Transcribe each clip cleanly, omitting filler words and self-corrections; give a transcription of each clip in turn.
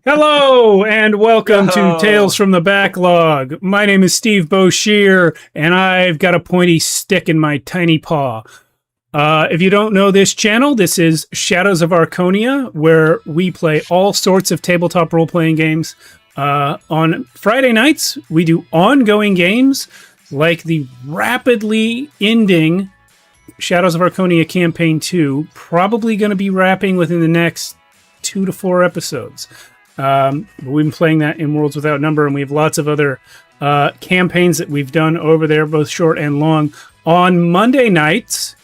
Hello and welcome to Tales from the Backlog. My name is Steve Boshier, and I've got a pointy stick in my tiny paw. If you don't know this channel, this is Shadows of Archonia, where we play all sorts of tabletop role-playing games. On Friday nights, we do ongoing games like the rapidly ending Shadows of Archonia Campaign 2, probably going to be wrapping within the next 2 to 4 episodes. We've been playing that in Worlds Without Number, and we have lots of other campaigns that we've done over there, both short and long. On Monday nights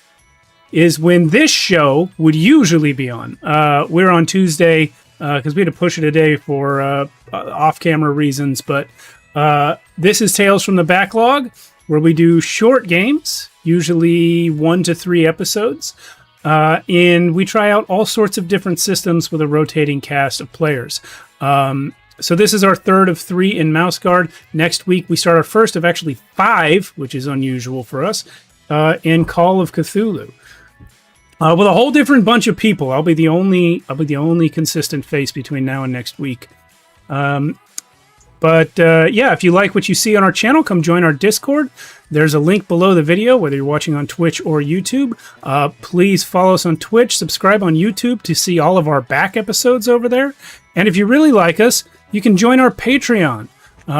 is when this show would usually be on. We're on Tuesday because we had to push it a day for off-camera reasons, but this is Tales from the Backlog, where we do short games, usually 1 to 3 episodes. And we try out all sorts of different systems with a rotating cast of players. So this is our third of 3 in Mouse Guard. Next week we start our first of actually 5, which is unusual for us, in Call of Cthulhu. With a whole different bunch of people. I'll be the only consistent face between now and next week. But if you like what you see on our channel, come join our Discord. There's a link below the video, whether you're watching on Twitch or YouTube. Please follow us on Twitch, subscribe on YouTube to see all of our back episodes over there. And if you really like us, you can join our Patreon.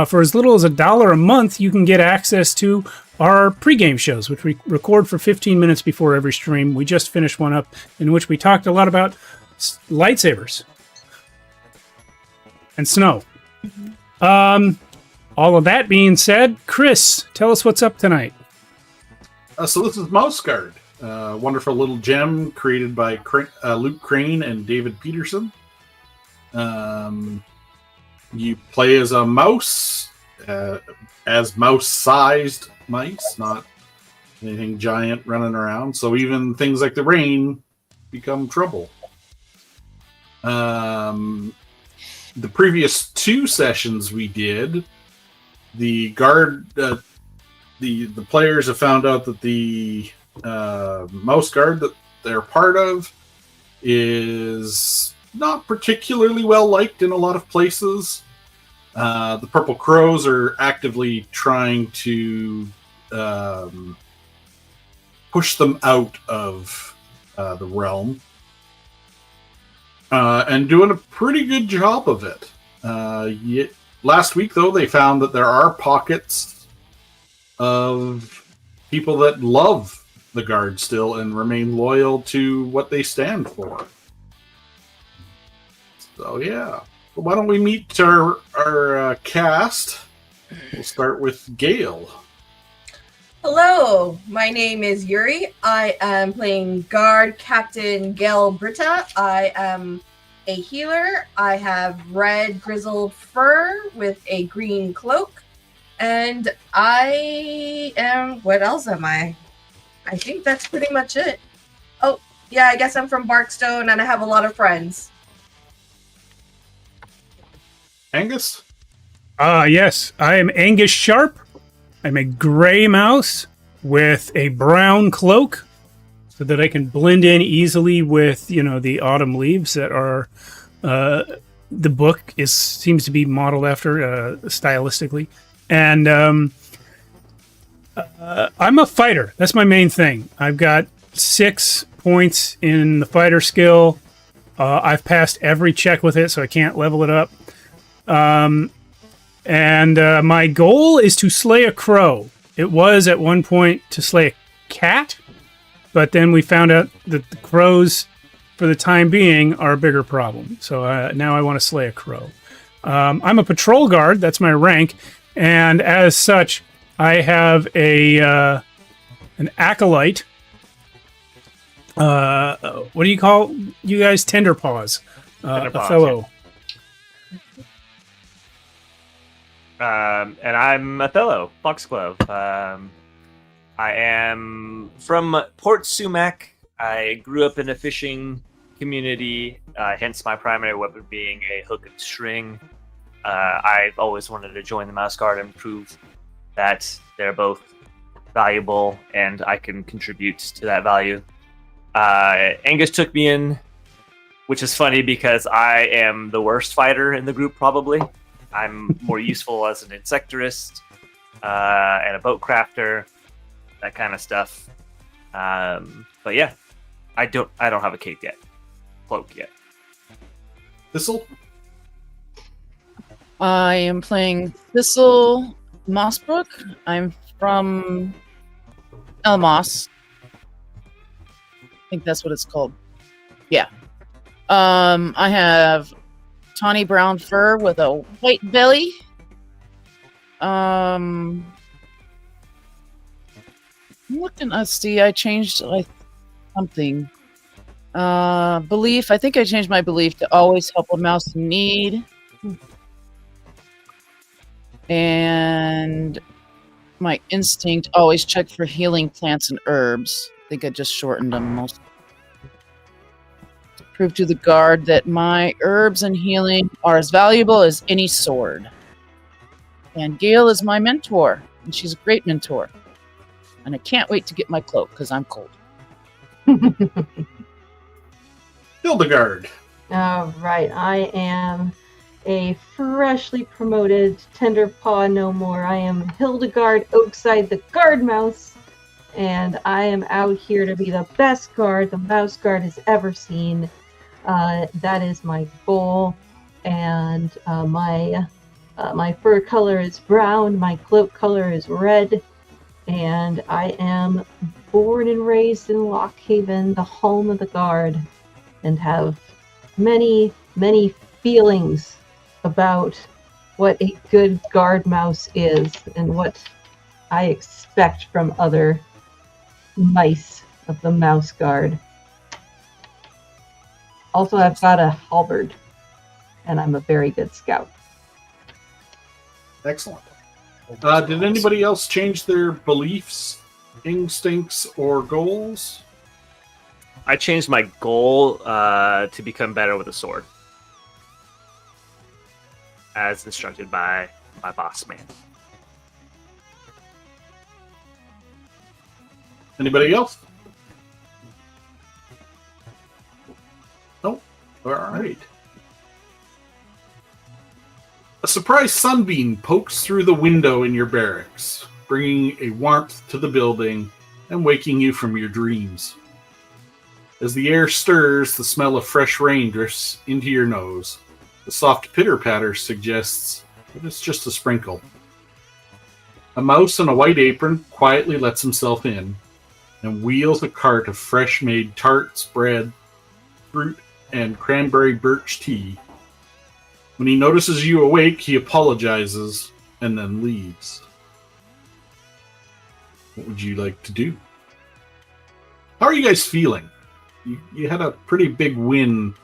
For as little as $1 a month, you can get access to our pregame shows, which we record for 15 minutes before every stream. We just finished one up in which we talked a lot about lightsabers and snow. All of that being said, Chris, tell us what's up tonight. So this is Mouse Guard, a wonderful little gem created by Luke Crane and David Peterson. You play as a mouse, as mouse-sized mice, not anything giant running around. So even things like the rain become trouble. The previous 2 sessions we did, the players have found out that the Mouse Guard that they're part of is not particularly well liked in a lot of places. The Purple Crows are actively trying to push them out of the realm. And doing a pretty good job of it. Last week, though, they found that there are pockets of people that love the Guard still and remain loyal to what they stand for. So, yeah. Well, why don't we meet our cast? We'll start with Gail. Hello, my name is Yuri. I am playing Guard Captain Gail Britta. I am a healer. I have red grizzled fur with a green cloak. And I am... What else am I? I think that's pretty much it. Oh, yeah, I guess I'm from Barkstone and I have a lot of friends. Angus? Yes, I am Angus Sharp. I'm a gray mouse with a brown cloak so that I can blend in easily with, the autumn leaves that are the book seems to be modeled after stylistically. And I'm a fighter. That's my main thing. I've got 6 points in the fighter skill. I've passed every check with it, so I can't level it up. And my goal is to slay a crow. It was at one point to slay a cat, but then we found out that the crows, for the time being, are a bigger problem. So now I want to slay a crow. I'm a patrol guard. That's my rank. And as such, I have an acolyte. What do you call you guys? Tender paws. A fellow. And I'm Othello, Foxglove. I am from Port Sumac. I grew up in a fishing community, hence my primary weapon being a hook and string. I've always wanted to join the Mouse Guard and prove that they're both valuable and I can contribute to that value. Angus took me in which is funny because I am the worst fighter in the group, probably. I'm more useful as an insectorist and a boat crafter, that kind of stuff. But yeah, I don't have a cloak yet. Thistle? I am playing Thistle Mossbrook. I'm from Elmos. I think that's what it's called. Yeah. I have tawny brown fur with a white belly. Let's see, I changed like something. Belief. I think I changed my belief to always help a mouse in need. And my instinct, always check for healing plants and herbs. I think I just shortened them most. Prove to the guard that my herbs and healing are as valuable as any sword. And Gail is my mentor, and she's a great mentor. And I can't wait to get my cloak, because I'm cold. Hildegard. All right, I am a freshly promoted Tender Paw No More. I am Hildegard Oakside the Guard Mouse, and I am out here to be the best guard the Mouse Guard has ever seen. That is my goal, and my fur color is brown, my cloak color is red, and I am born and raised in Lockhaven, the home of the Guard, and have many, many feelings about what a good guard mouse is and what I expect from other mice of the Mouse Guard. Also, I've got a halberd, and I'm a very good scout. Excellent. Did anybody else change their beliefs, instincts, or goals? I changed my goal to become better with a sword, as instructed by my boss man. Anybody else? Nope. All right. A surprise sunbeam pokes through the window in your barracks, bringing a warmth to the building and waking you from your dreams. As the air stirs, the smell of fresh rain drifts into your nose. The soft pitter-patter suggests that it's just a sprinkle. A mouse in a white apron quietly lets himself in and wheels a cart of fresh-made tarts, bread, fruit, and cranberry birch tea. When he notices you awake, he apologizes and then leaves. What would you like to do? How are you guys feeling? You had a pretty big win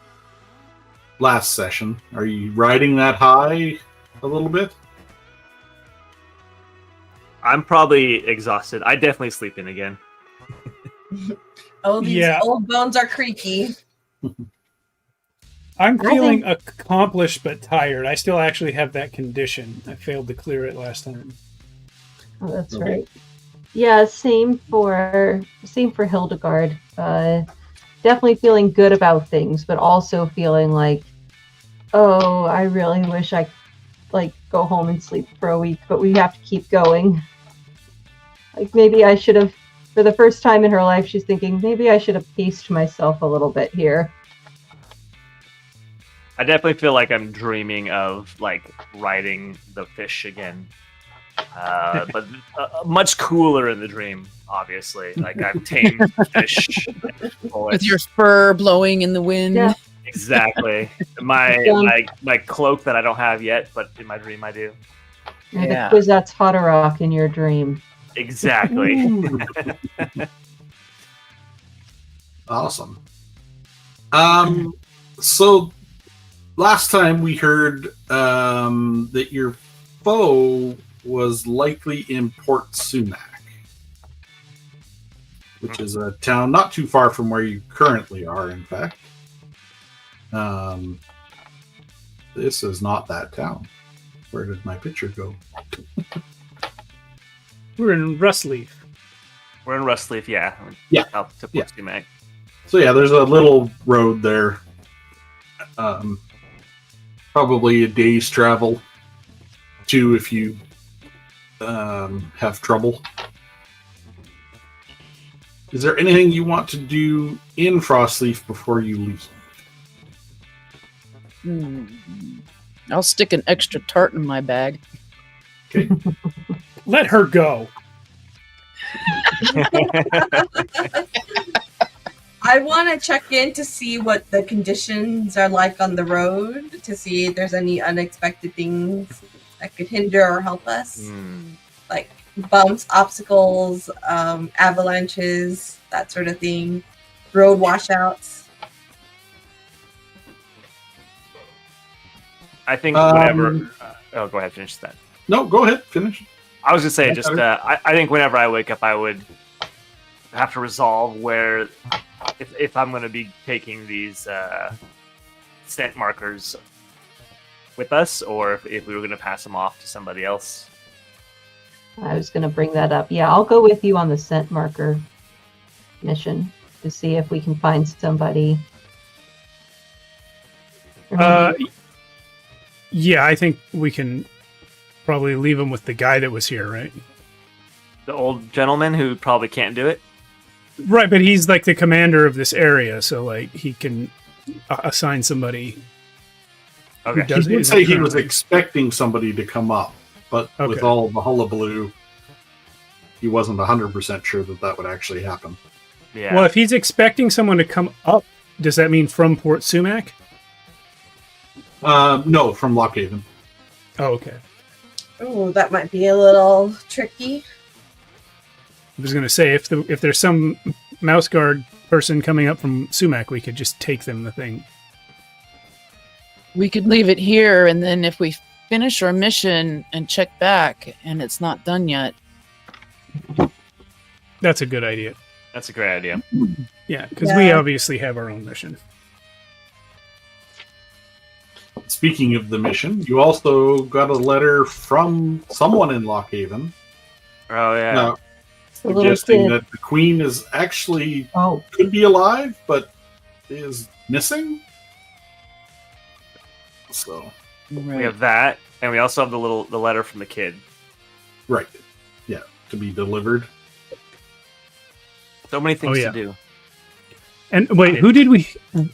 last session. Are you riding that high a little bit? I'm probably exhausted. I definitely sleep in again. Oh, these old bones are creaky. I'm feeling accomplished but tired. I still actually have that condition. I failed to clear it last time. Oh, that's right. Yeah, same for Hildegard. Definitely feeling good about things, but also feeling like, oh, I really wish I go home and sleep for a week, but we have to keep going. Like maybe I should have, for the first time in her life, she's thinking maybe I should have paced myself a little bit here. I definitely feel like I'm dreaming of riding the fish again, but much cooler in the dream. Obviously, I've tamed fish with your fur blowing in the wind. Yeah. Exactly. My cloak that I don't have yet, but in my dream I do. Yeah. The Kwisatz Haderach in your dream. Exactly. Awesome. So last time we heard that your foe was likely in Port Sumac, which is a town not too far from where you currently are, in fact. This is not that town. Where did my picture go? We're in Rustleaf. We're in Rustleaf, yeah. Yeah. Out to Port Sumac. So yeah, there's a little road there Probably a day's travel. 2 if you have trouble. Is there anything you want to do in Frostleaf before you leave? I'll stick an extra tart in my bag. Okay. Let her go. I want to check in to see what the conditions are like on the road, to see if there's any unexpected things that could hinder or help us. Like bumps, obstacles, avalanches, that sort of thing, road washouts. I think whenever. Oh, go ahead, finish that. No, go ahead, finish. I was gonna say, just I think whenever I wake up, I would have to resolve where, if I'm gonna be taking these scent markers with us, or if we were gonna pass them off to somebody else. I was going to bring that up. Yeah, I'll go with you on the scent marker mission to see if we can find somebody. Yeah, I think we can probably leave him with the guy that was here, right? The old gentleman who probably can't do it. Right, but he's like the commander of this area, so like he can assign somebody. Okay. Who does, He did say he was expecting somebody to come up, but with Okay. all the hullabaloo, he wasn't 100% sure that would actually happen. Yeah. Well, if he's expecting someone to come up, does that mean from Port Sumac? No, from Lockhaven. Oh, okay. Oh, that might be a little tricky. I was going to say, if there's some mouse guard person coming up from Sumac, we could just take them the thing. We could leave it here, and then if we finish our mission and check back and it's not done yet. That's a good idea. That's a great idea. Yeah, because we obviously have our own mission. Speaking of the mission, you also got a letter from someone in Lockhaven Oh yeah. The little suggesting kid. that the queen is actually Oh, could be alive, but is missing. So, We have that, and we also have the letter from the kid. right. Yeah, to be delivered. So many things yeah. to do. And wait, who did we...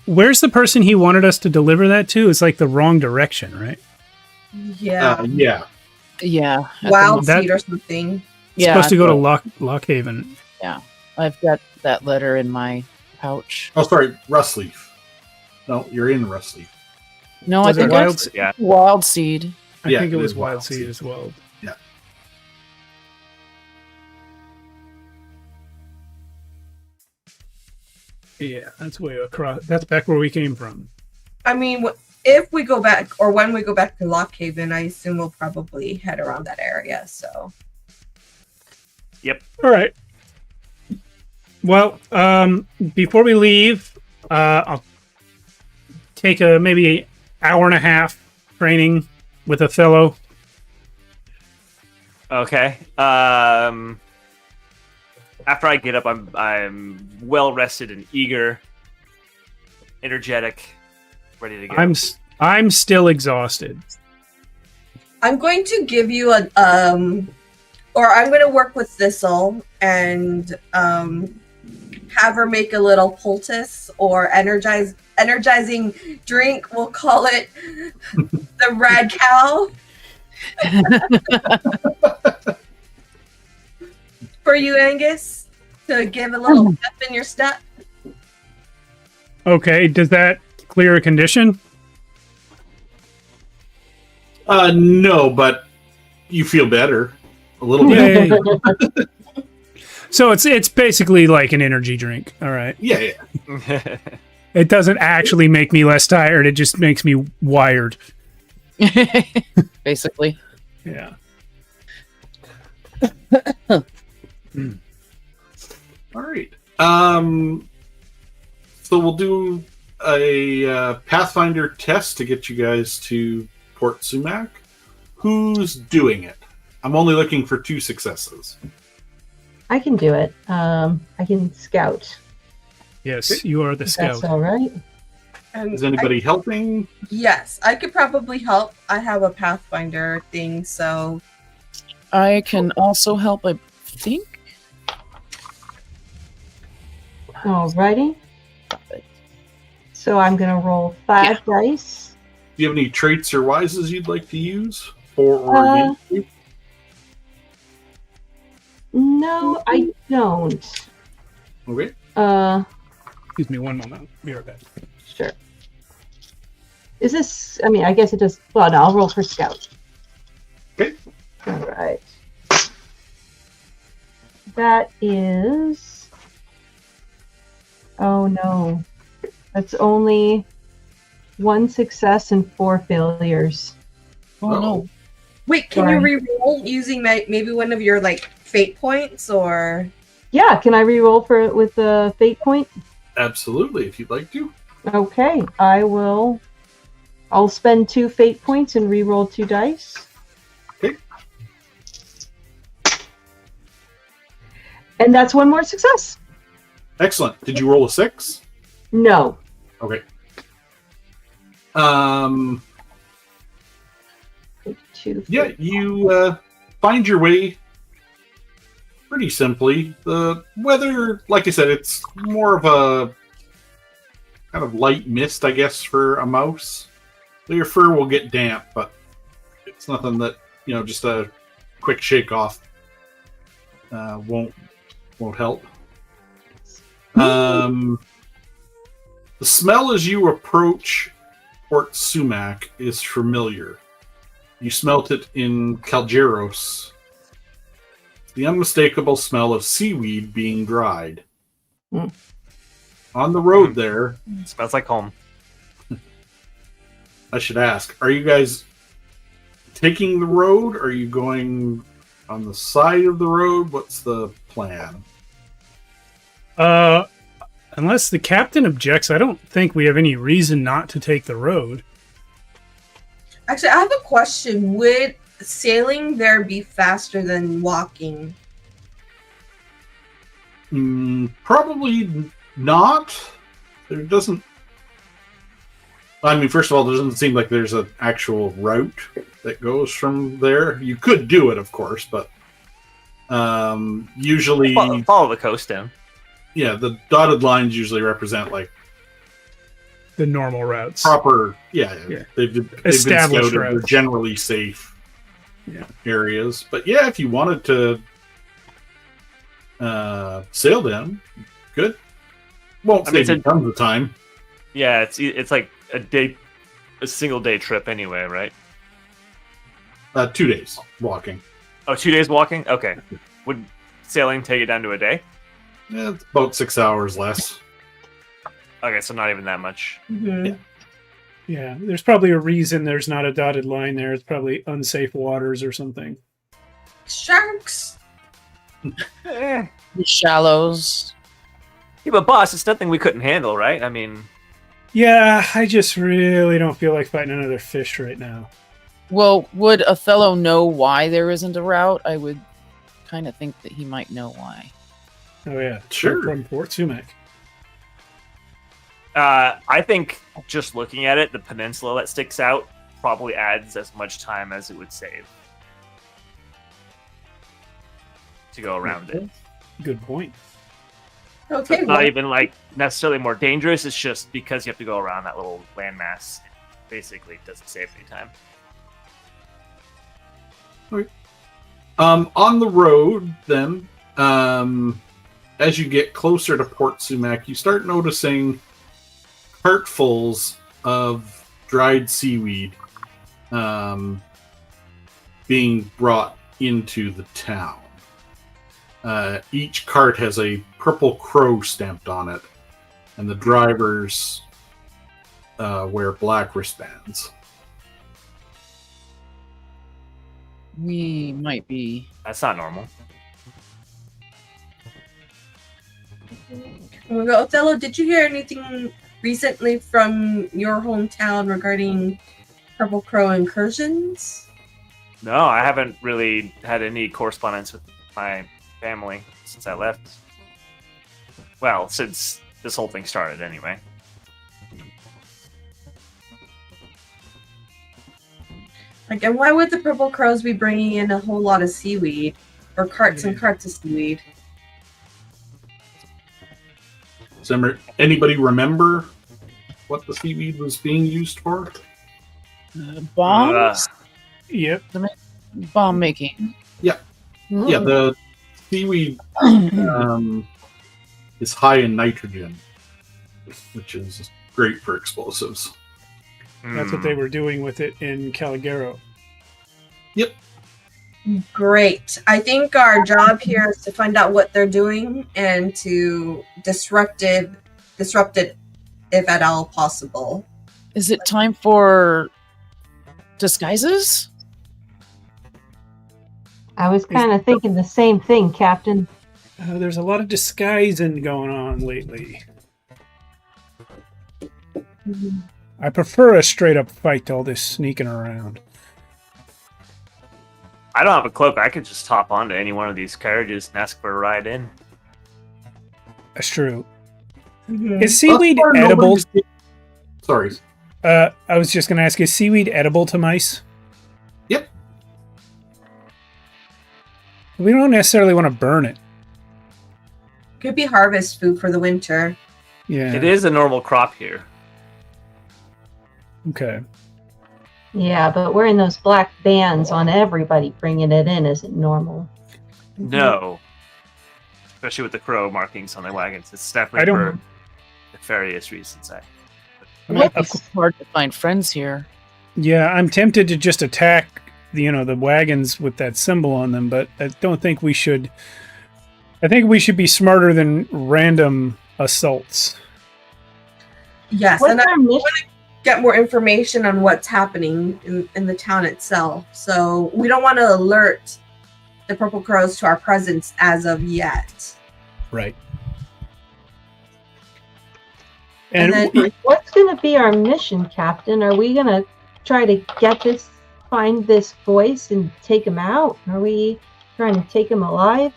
Where's the person he wanted us to deliver that to? It's like the wrong direction, right? Yeah. Yeah. Yeah. Wild that- seed or something. Yeah. Supposed to go to Lockhaven. I've got that letter in my pouch. Oh, sorry, Rustleaf. No, you're in Rustleaf. No, Was I it think Wild it's Seed? Yeah. Wild Seed. I Yeah, think it it was is Wild Wild Seed Seed. as well. Yeah. Yeah, that's way across. That's back where we came from. I mean, if we go back, or when we go back to Lockhaven, I assume we'll probably head around that area. So, All right. Well, before we leave, I'll take a maybe hour and a half training with a fellow. Okay. After I get up, I'm well rested and eager, energetic, ready to go. I'm still exhausted. I'm going to give you a or I'm going to work with Thistle and have her make a little poultice or energizing drink. We'll call it the Rad Cow. For you, Angus, to give a little pep in your step. Okay, does that clear a condition? No, but you feel better a little bit. Yay. So it's basically like an energy drink. All right. Yeah. It doesn't actually make me less tired. It just makes me wired. Basically. Yeah. All right. So we'll do a Pathfinder test to get you guys to Port Sumac. Who's doing it? I'm only looking for 2 successes. I can do it. I can scout. Yes, you are the If scout. that's all right. Is anybody helping? Yes, I could probably help. I have a Pathfinder thing, so I can also help, I think. Alrighty. So I'm going to roll 5 dice. Do you have any traits or wises you'd like to use? Or Uh, against you? No, I don't. Okay. Excuse me one moment. Be right back. Sure. Is this, I mean, I guess it does, well, no, I'll roll for scout. Okay. Alright. That is, oh no. That's only 1 success and 4 failures. Oh no. wait, can Sorry. you re-roll using maybe one of your like fate points or? Yeah, can I re-roll for it with the fate point? Absolutely, if you'd like to. Okay, I'll spend 2 fate points and re-roll 2 dice. Okay. And that's 1 more success. Excellent. Did you roll a 6? No. Okay. 2 Yeah, fate. you find your way pretty simply. The weather, like I said, it's more of a kind of light mist, I guess, for a mouse. So your fur will get damp, but it's nothing that, just a quick shake off won't help. The smell as you approach Port Sumac is familiar. You smelt it in Calgeros. The unmistakable smell of seaweed being dried. Mm. On the road there, Smells like home. I should ask, are you guys taking the road? Are you going on the side of the road? What's the plan? Unless the captain objects, I don't think we have any reason not to take the road. Actually, I have a question. Would sailing there be faster than walking? Probably not. There doesn't. I mean, first of all, there doesn't seem like there's an actual route that goes from there. You could do it, of course, but usually, Follow the coast down. yeah, the dotted lines usually represent like The normal routes. proper. Yeah. They've been Established scouted. They're routes. generally safe Yeah. areas. But yeah, if you wanted to sail them, good. Won't I mean, save you tons of time. Yeah, it's like a single day trip anyway, right? 2 days walking. Oh, 2 days walking? Okay. Would sailing take it down to a day? Yeah, it's about 6 hours less. Okay, so not even that much. Mm-hmm. Yeah, there's probably a reason there's not a dotted line there. It's probably unsafe waters or something. Sharks. Eh. The shallows. Yeah, but boss, it's nothing we couldn't handle, right? I mean, Yeah, I just really don't feel like fighting another fish right now. Well, would Othello know why there isn't a route? I would kind of think that he might know why. Oh yeah, Sure. From Port Sumac. I think just looking at it, the peninsula that sticks out probably adds as much time as it would save to go around it. Good point. Okay. It's not even like necessarily more dangerous. It's just because you have to go around that little landmass. It basically doesn't save any time. On the road, then, as you get closer to Port Sumac, you start noticing cartfuls of dried seaweed being brought into the town. Each cart has a purple crow stamped on it, and the drivers wear black wristbands. We might be. That's not normal. Well, Othello, did you hear anything recently from your hometown regarding Purple Crow incursions? No, I haven't really had any correspondence with my family since I left. Well, since this whole thing started, anyway. Like, and why would the purple crows be bringing in a whole lot of seaweed? Or carts and carts of seaweed? Does anybody remember what the seaweed was being used for? Bombs? Yep. Bomb making. Yeah, the seaweed is high in nitrogen, which is great for explosives. That's what they were doing with it in Caligaro. Yep. Great. I think our job here is to find out what they're doing and to disrupt it if at all possible. Is it time for disguises? I was kind of thinking the same thing, Captain. There's a lot of disguising going on lately. I prefer a straight up fight to all this sneaking around. I don't have a cloak. I could just hop onto any one of these carriages and ask for a ride in. That's true. Mhm. Is seaweed Thus far, edible? nobody's- Sorry. I was just going to ask, is seaweed edible to mice? Yep. We don't necessarily want to burn it. Could be harvest food for the winter. Yeah. It is a normal crop here. Okay. Yeah, but wearing those black bands on everybody bringing it in isn't normal. No. Especially with the crow markings on their wagons. It's I definitely don't- for nefarious reasons. It might be hard to find friends here. Yeah, I'm tempted to just attack the wagons with that symbol on them, but I don't think we should. I think we should be smarter than random assaults. Yes, What's and I our mission? get more information on what's happening in the town itself. So we don't want to alert the purple crows to our presence as of yet. Right. And And, then- What's going to be our mission, Captain? Are we going to try to find this voice and take him out? Are we trying to take him alive?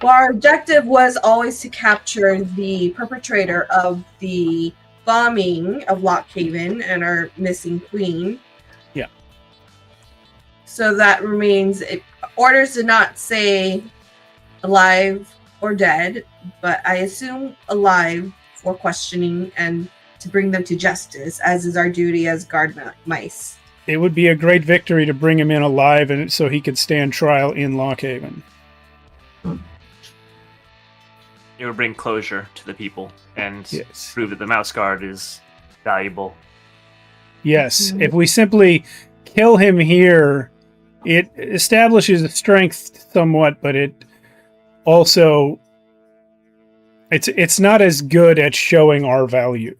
Well, our objective was always to capture the perpetrator of the bombing of Lockhaven and our missing queen. Yeah. So that remains. Orders did not say alive or dead, but I assume alive for questioning and to bring them to justice, as is our duty as guard mice. it would be a great victory to bring him in alive, and so he could stand trial in Lockhaven. It would bring closure to the people and Yes. prove that the mouse guard is valuable. Yes. If we simply kill him here, it establishes a strength somewhat, but it also it's not as good at showing our value.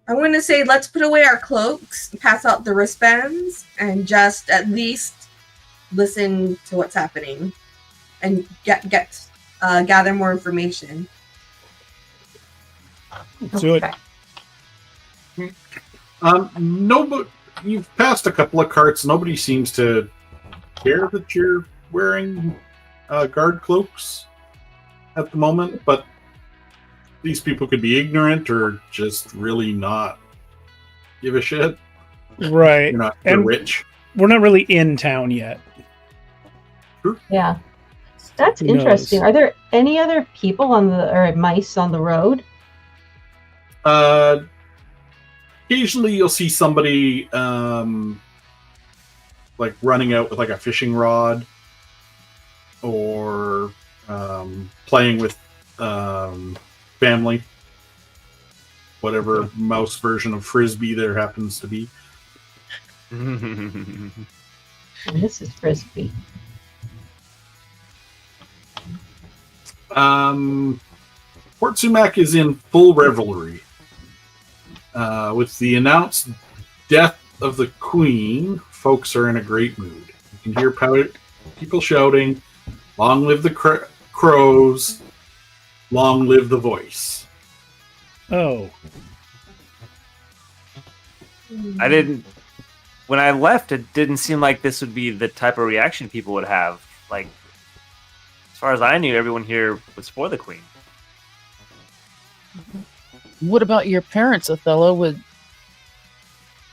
I'm going to say let's put away our cloaks, pass out the wristbands, and just at least listen to what's happening and gather more information. Let's do it. Okay. Nobody. You've passed a couple of carts. Nobody seems to care that you're wearing guard cloaks at the moment, but these people could be ignorant or just really not give a shit. Right. You're And- rich. We're not really in town yet. Yeah. That's Who knows? interesting. Are there any other people or mice on the road? Occasionally you'll see somebody like running out with like a fishing rod or playing with family, whatever mouse version of frisbee there happens to be. And this is Frisbee. Port Sumac is in full revelry. With the announced death of the Queen, folks are in a great mood. You can hear people shouting, "Long live the crows! Long live the voice!" Oh. I didn't. When I left, it didn't seem like this would be the type of reaction people would have. Like, as far as I knew, everyone here was for the queen. What about your parents, Othello?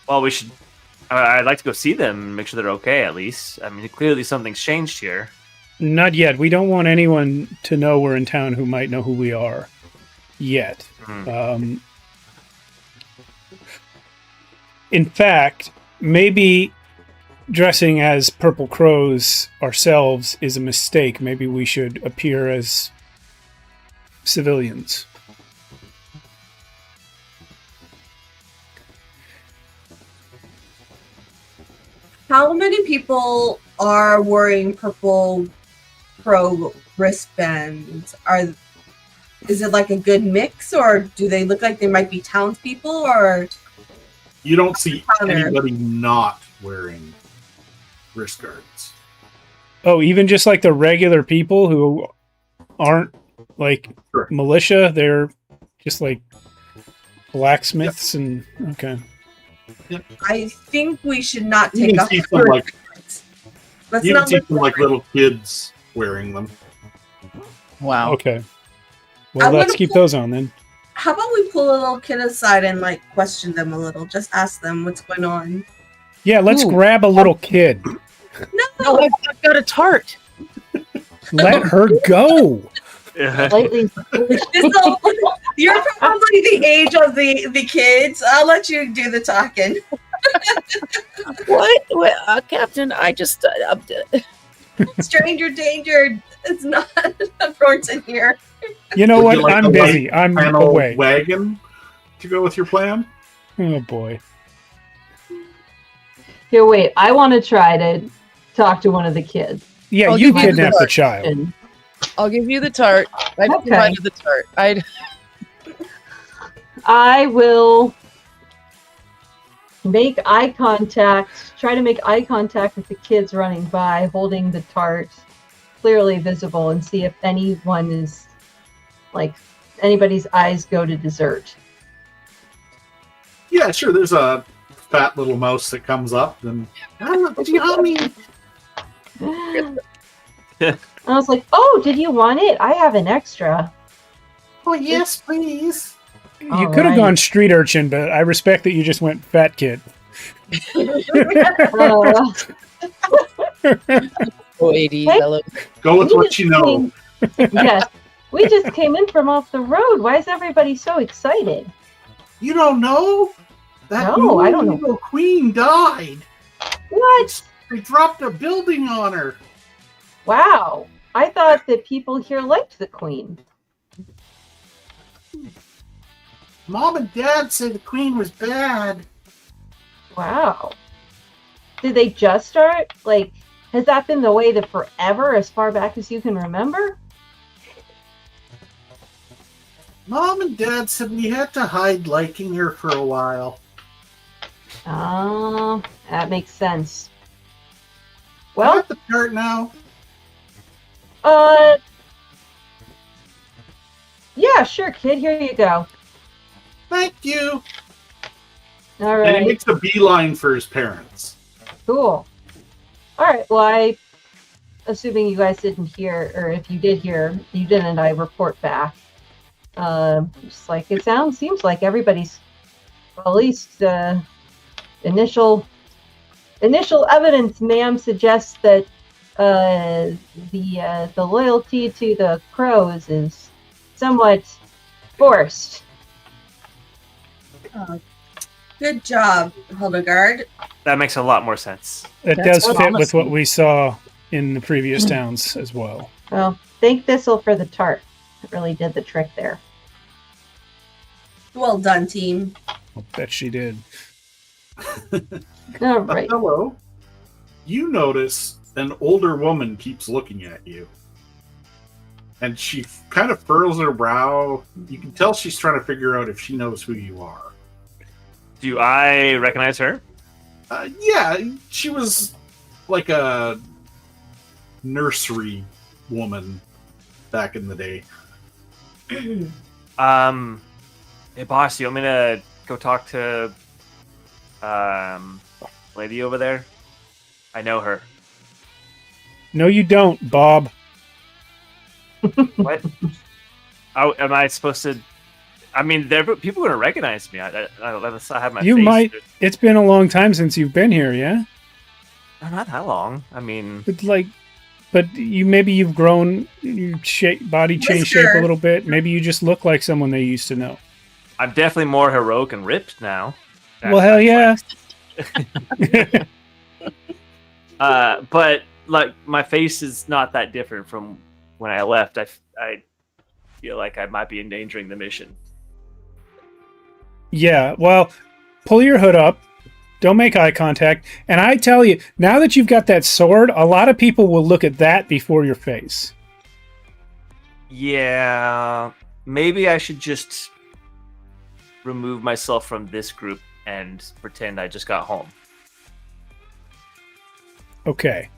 Well, we should. I'd like to go see them and make sure they're okay, at least. I mean, clearly something's changed here. Not yet. We don't want anyone to know we're in town who might know who we are. Yet. In fact, maybe dressing as purple crows ourselves is a mistake. Maybe we should appear as civilians. How many people are wearing purple crow wristbands? Is it like a good mix, or do they look like they might be townspeople, or You don't see Counter. anybody not wearing wrist guards. Oh, even just like the regular people who aren't like Sure. militia, they're just like blacksmiths and okay. I think we should not You take can off see the some like Let's you can not see look some like little kids wearing them. Wow. Okay. Well, I let's wanna keep pull- those on then. How about we pull a little kid aside and like question them a little? Just ask them what's going on. Yeah, let's Ooh. grab a little kid. No, I've got a tart. Let her go. Slightly. So, you're probably the age of the kids. I'll let you do the talking. What? Captain, I just... Stranger danger. It's not Thornton here. You know Would what? you like I'm a busy. I'm Panel away. wagon to go with your plan. Oh boy. Here, wait. I want to try to talk to one of the kids. Yeah, I'll you give you the kidnapped the tart. child. And I'll give you the tart. I Okay. provided the tart. I will make eye contact, try to make eye contact with the kids running by, holding the tart clearly visible, and see if anyone is, like, anybody's eyes go to dessert. Yeah, sure. There's a fat little mouse that comes up and it's yummy. I was like, oh, did you want it? I have an extra. Oh yes, please. You All could have right. gone street urchin, but I respect that you just went fat kid. Uh, 80 Hey. fellow. Go with we what just you know. yes. We just came in from off the road. Why is everybody so excited? You don't know? That No, I don't know. evil queen died. What? They dropped a building on her. Wow. I thought that people here liked the queen. Mom and Dad say the queen was bad. Wow. Did they just start? Like, has that been the way to forever, as far back as you can remember? Mom and Dad said we had to hide liking her for a while. Oh, that makes sense. Well, Well, at the chart now. yeah, sure, kid. Here you go. Thank you. All And he right, makes a beeline for his parents. cool. All right, well, assuming you guys didn't hear, or if you did hear, you didn't, I report back. Just like it seems like everybody's, well, at least initial evidence, ma'am, suggests that the loyalty to the crows is somewhat forced. Good job, Hildegard. That makes a lot more sense. It That's does what fit with honesty. what we saw in the previous towns as well. Well, thank Thistle for the tart. It really did the trick there. Well done, team. I'll bet she did. All right. Hello. You notice an older woman keeps looking at you. And she kind of furrows her brow. You can tell she's trying to figure out if she knows who you are. Do I recognize her? Yeah, she was like a nursery woman back in the day. Hey, boss, you want me to go talk to lady over there? I know her. No, you don't, Bob. What? Oh, am I supposed to? I mean, people are gonna recognize me. I have my You face. might. It's been a long time since you've been here, yeah. Not that long. I mean, But you've grown, your body changed shape a Whisker. little bit. Maybe you just look like someone they used to know. I'm definitely more heroic and ripped now. Well, hell yeah. But like my face is not that different from when I left. I feel like I might be endangering the mission. Yeah, well, pull your hood up. Don't make eye contact. And I tell you, now that you've got that sword, a lot of people will look at that before your face. Yeah, maybe I should just remove myself from this group and pretend I just got home. Okay.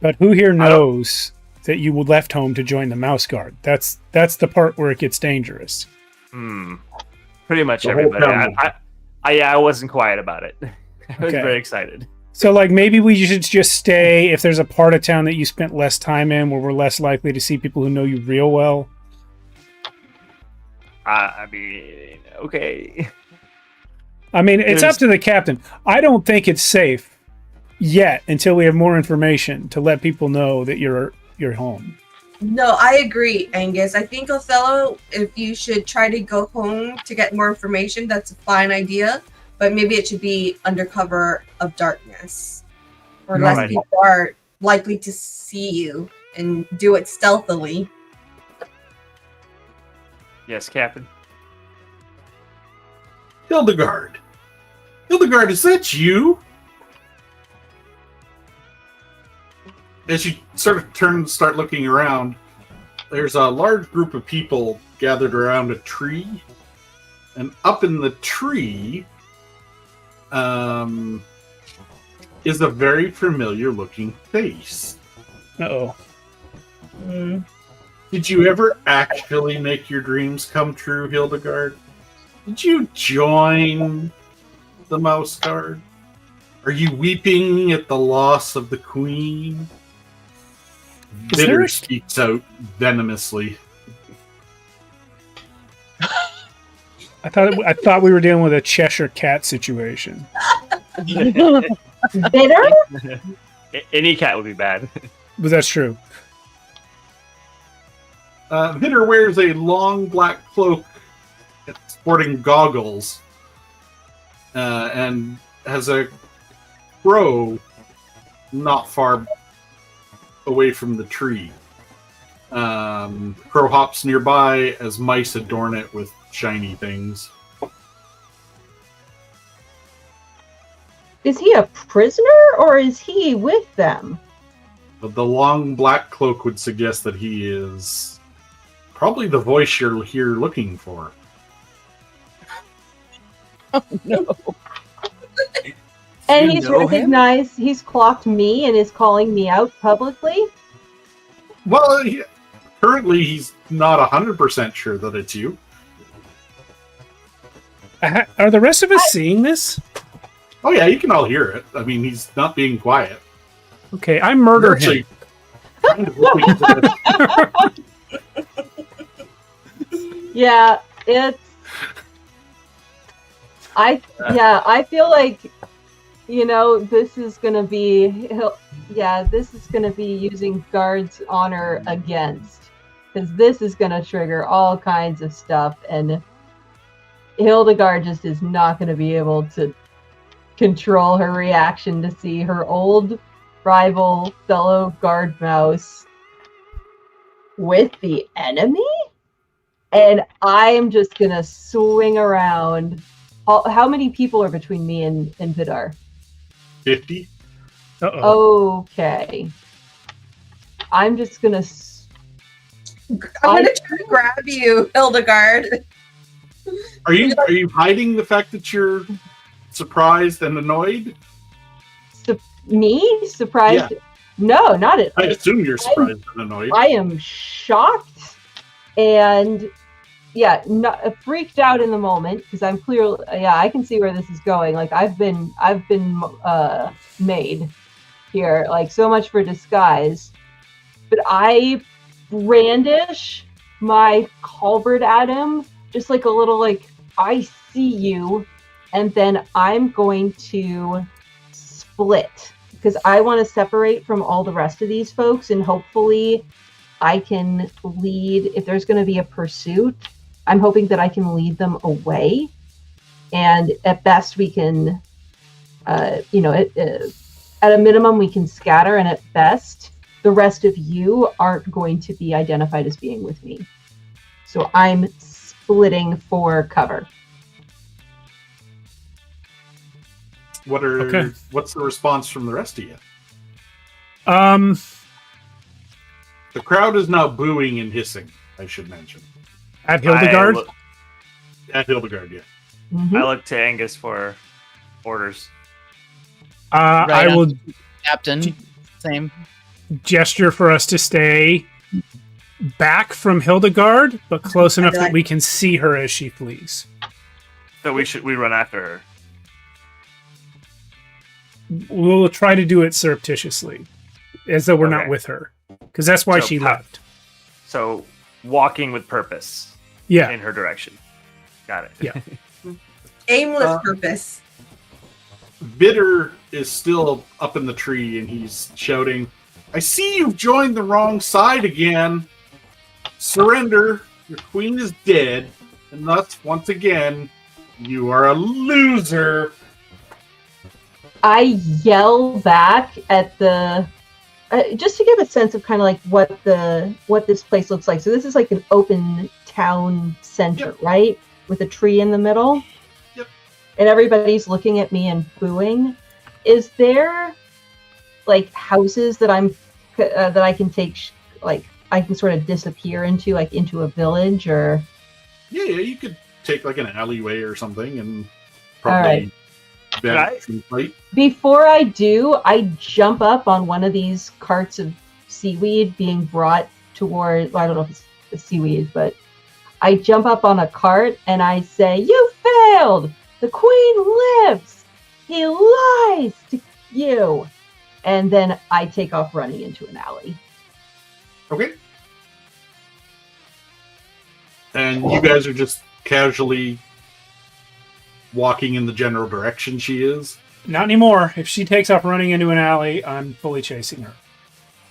But who here knows that you left home to join the Mouse Guard? That's the part where it gets dangerous. Pretty much The whole everybody. family. I wasn't quiet about it. I was Okay. very excited. So, like, maybe we should just stay if there's a part of town that you spent less time in where we're less likely to see people who know you real well. I mean, okay. I mean, it's up to the captain. I don't think it's safe yet until we have more information to let people know that you're home. No, I agree, Angus. I think, Othello, if you should try to go home to get more information, that's a fine idea. But maybe it should be under cover of darkness. Or less Right. people are likely to see you and do it stealthily. Yes, Captain. Hildegard. Hildegard, is that you? As you sort of turn and start looking around, there's a large group of people gathered around a tree. And up in the tree is a very familiar looking face. Uh-oh. Mm. Did you ever actually make your dreams come true, Hildegard? Did you join the Mouse Guard? Are you weeping at the loss of the Queen? Is there Bitter a- speaks out venomously. I thought we were dealing with a Cheshire Cat situation. Bitter? Any cat would be bad. But that's true. Bitter wears a long black cloak, sporting goggles, and has a crow not far away from the tree. Crow hops nearby as mice adorn it with shiny things. Is he a prisoner or is he with them? But the long black cloak would suggest that he is probably the voice you're here looking for. No. And You he's know him? recognized, he's clocked me and is calling me out publicly? Well, currently he's not 100% sure that it's you. Are the rest of us seeing this? Oh yeah, you can all hear it. I mean, he's not being quiet. Okay, I murder You're him. actually kind of looking for Yeah, it's. I feel like, this is gonna be, this is gonna be using guard's honor against, because this is gonna trigger all kinds of stuff, and Hildegard just is not gonna be able to control her reaction to see her old rival fellow guard mouse with the enemy. And I'm just gonna swing around. How many people are between me and Vidar? 50. Uh-oh. Okay. I'm just gonna. I'm gonna try to grab you, Hildegard. Are you hiding the fact that you're surprised and annoyed? Me? Surprised? Yeah. No, not at I assume you're surprised and annoyed. I am shocked and not freaked out in the moment because I'm clearly I can see where this is going. Like I've been made here. Like so much for disguise, but I brandish my halberd at him just like a little like, I see you, and then I'm going to split because I want to separate from all the rest of these folks, and hopefully I can lead. If there's going to be a pursuit, I'm hoping that I can lead them away, and at best we can, at a minimum we can scatter, and at best the rest of you aren't going to be identified as being with me. So I'm splitting for cover. What's the response from the rest of you? Um, The crowd is now booing and hissing, I should mention. at Hildegard. At Hildegard, yeah. Mhm. I look to Angus for orders. Right I on. will Captain. Same. gesture for us to stay back from Hildegard, but close enough that we can see her as she flees. So we run after her. We'll try to do it surreptitiously, as though we're not Okay. with her, because that's why So she pa- left. So walking with purpose Yeah, in her direction. Got it. Yeah. Aimless purpose. Bitter is still up in the tree and he's shouting, I see you've joined the wrong side again. Surrender. Your queen is dead. And thus, once again, you are a loser. I yell back at the just to give a sense of kind of like what this place looks like. So this is like an open town center, Yep. right? With a tree in the middle. Yep. And everybody's looking at me and booing. Is there like houses that that I can take I can sort of disappear into, like into a village, or Yeah, you could take like an alleyway or something and All right. probably vanish and fight. Before I do, I jump up on one of these carts of seaweed being brought toward, well, I don't know if it's seaweed, but I jump up on a cart and I say, you failed! The queen lives! He lies to you! And then I take off running into an alley. Okay. And you guys are just casually walking in the general direction she is. not anymore. If she takes off running into an alley, I'm fully chasing her.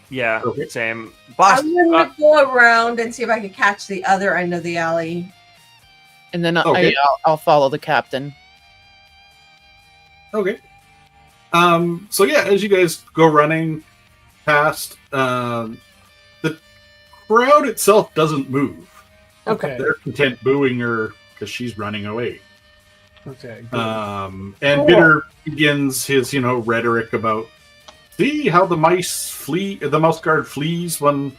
Yeah, Okay. same. Boss, I'm gonna go around and see if I can catch the other end of the alley. And then Okay. I'll follow the captain. Okay. So yeah, as you guys go running past, the crowd itself doesn't move. Okay. They're content booing her because she's running away. Okay. Good. And Cool. Bitter begins his, rhetoric about, see how the mouse guard flees when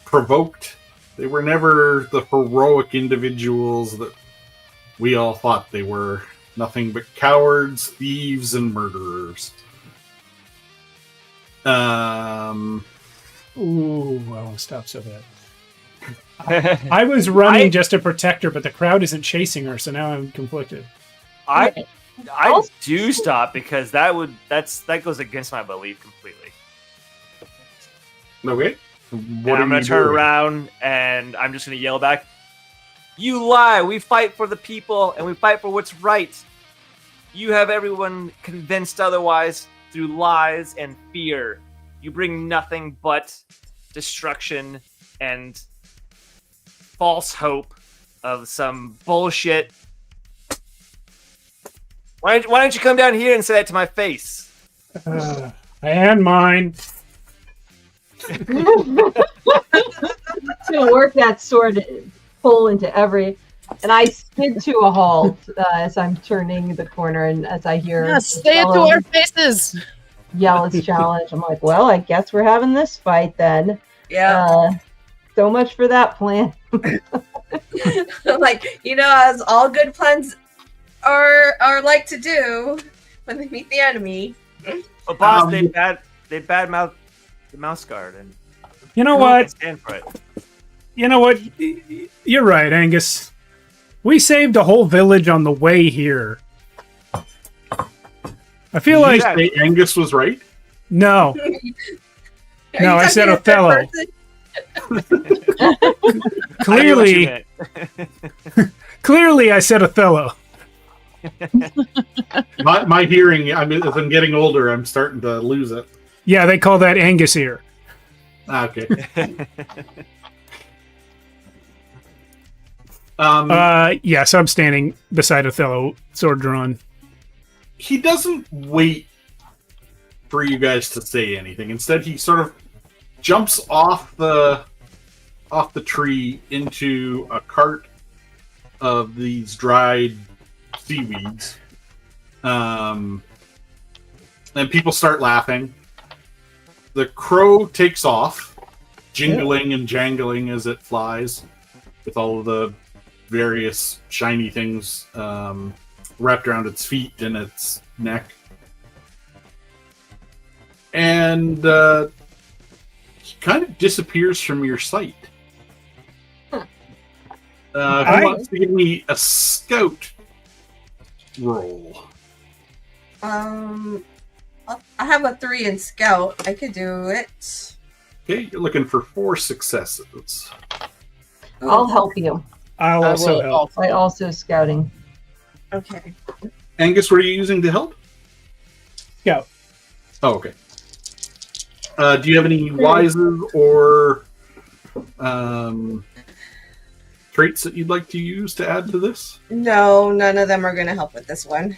provoked. They were never the heroic individuals that we all thought they were. Nothing but cowards, thieves, and murderers. Ooh, I want to stop so bad. I was running just to protect her, but the crowd isn't chasing her, so now I'm conflicted. I do stop because that goes against my belief completely. Okay. And I'm gonna turn around and I'm just gonna yell back, "You lie! We fight for the people and we fight for what's right. You have everyone convinced otherwise through lies and fear. You bring nothing but destruction and false hope of some bullshit. Why don't you come down here and say that to my face?" And mine. To work that sword full into every, and I skid to a halt as I'm turning the corner, and as I hear Yeah, say it to fellow our faces. yell its challenge, I'm like, well, I guess we're having this fight then. Yeah. So much for that plan. Like, as all good plans are like to do when they meet the enemy. But boss, they badmouth the mouse guard, and You know I what? stand for it. You know what? You're right, Angus. We saved a whole village on the way here. I feel Did like you say Angus was right? no. Are No, you I said talking in third Othello. person? Clearly, clearly, I said Othello. My hearing, as I'm getting older, I'm starting to lose it. Yeah, they call that Angus ear. Okay. Yes, I'm standing beside Othello, sword drawn. He doesn't wait for you guys to say anything. Instead, he sort of jumps off the tree into a cart of these dried seaweeds. And people start laughing. The crow takes off, jingling and jangling as it flies, with all of the various shiny things wrapped around its feet and its neck. And he kind of disappears from your sight. Who wants to give me a scout roll? I have a 3 in scout. I could do it. Okay, you're looking for 4 successes. I'll help you. I'll I also will help. also- I also scouting. Okay. Angus, what are you using to help? Scout. Oh, okay. Do you have any wises or traits that you'd like to use to add to this? No, none of them are going to help with this one.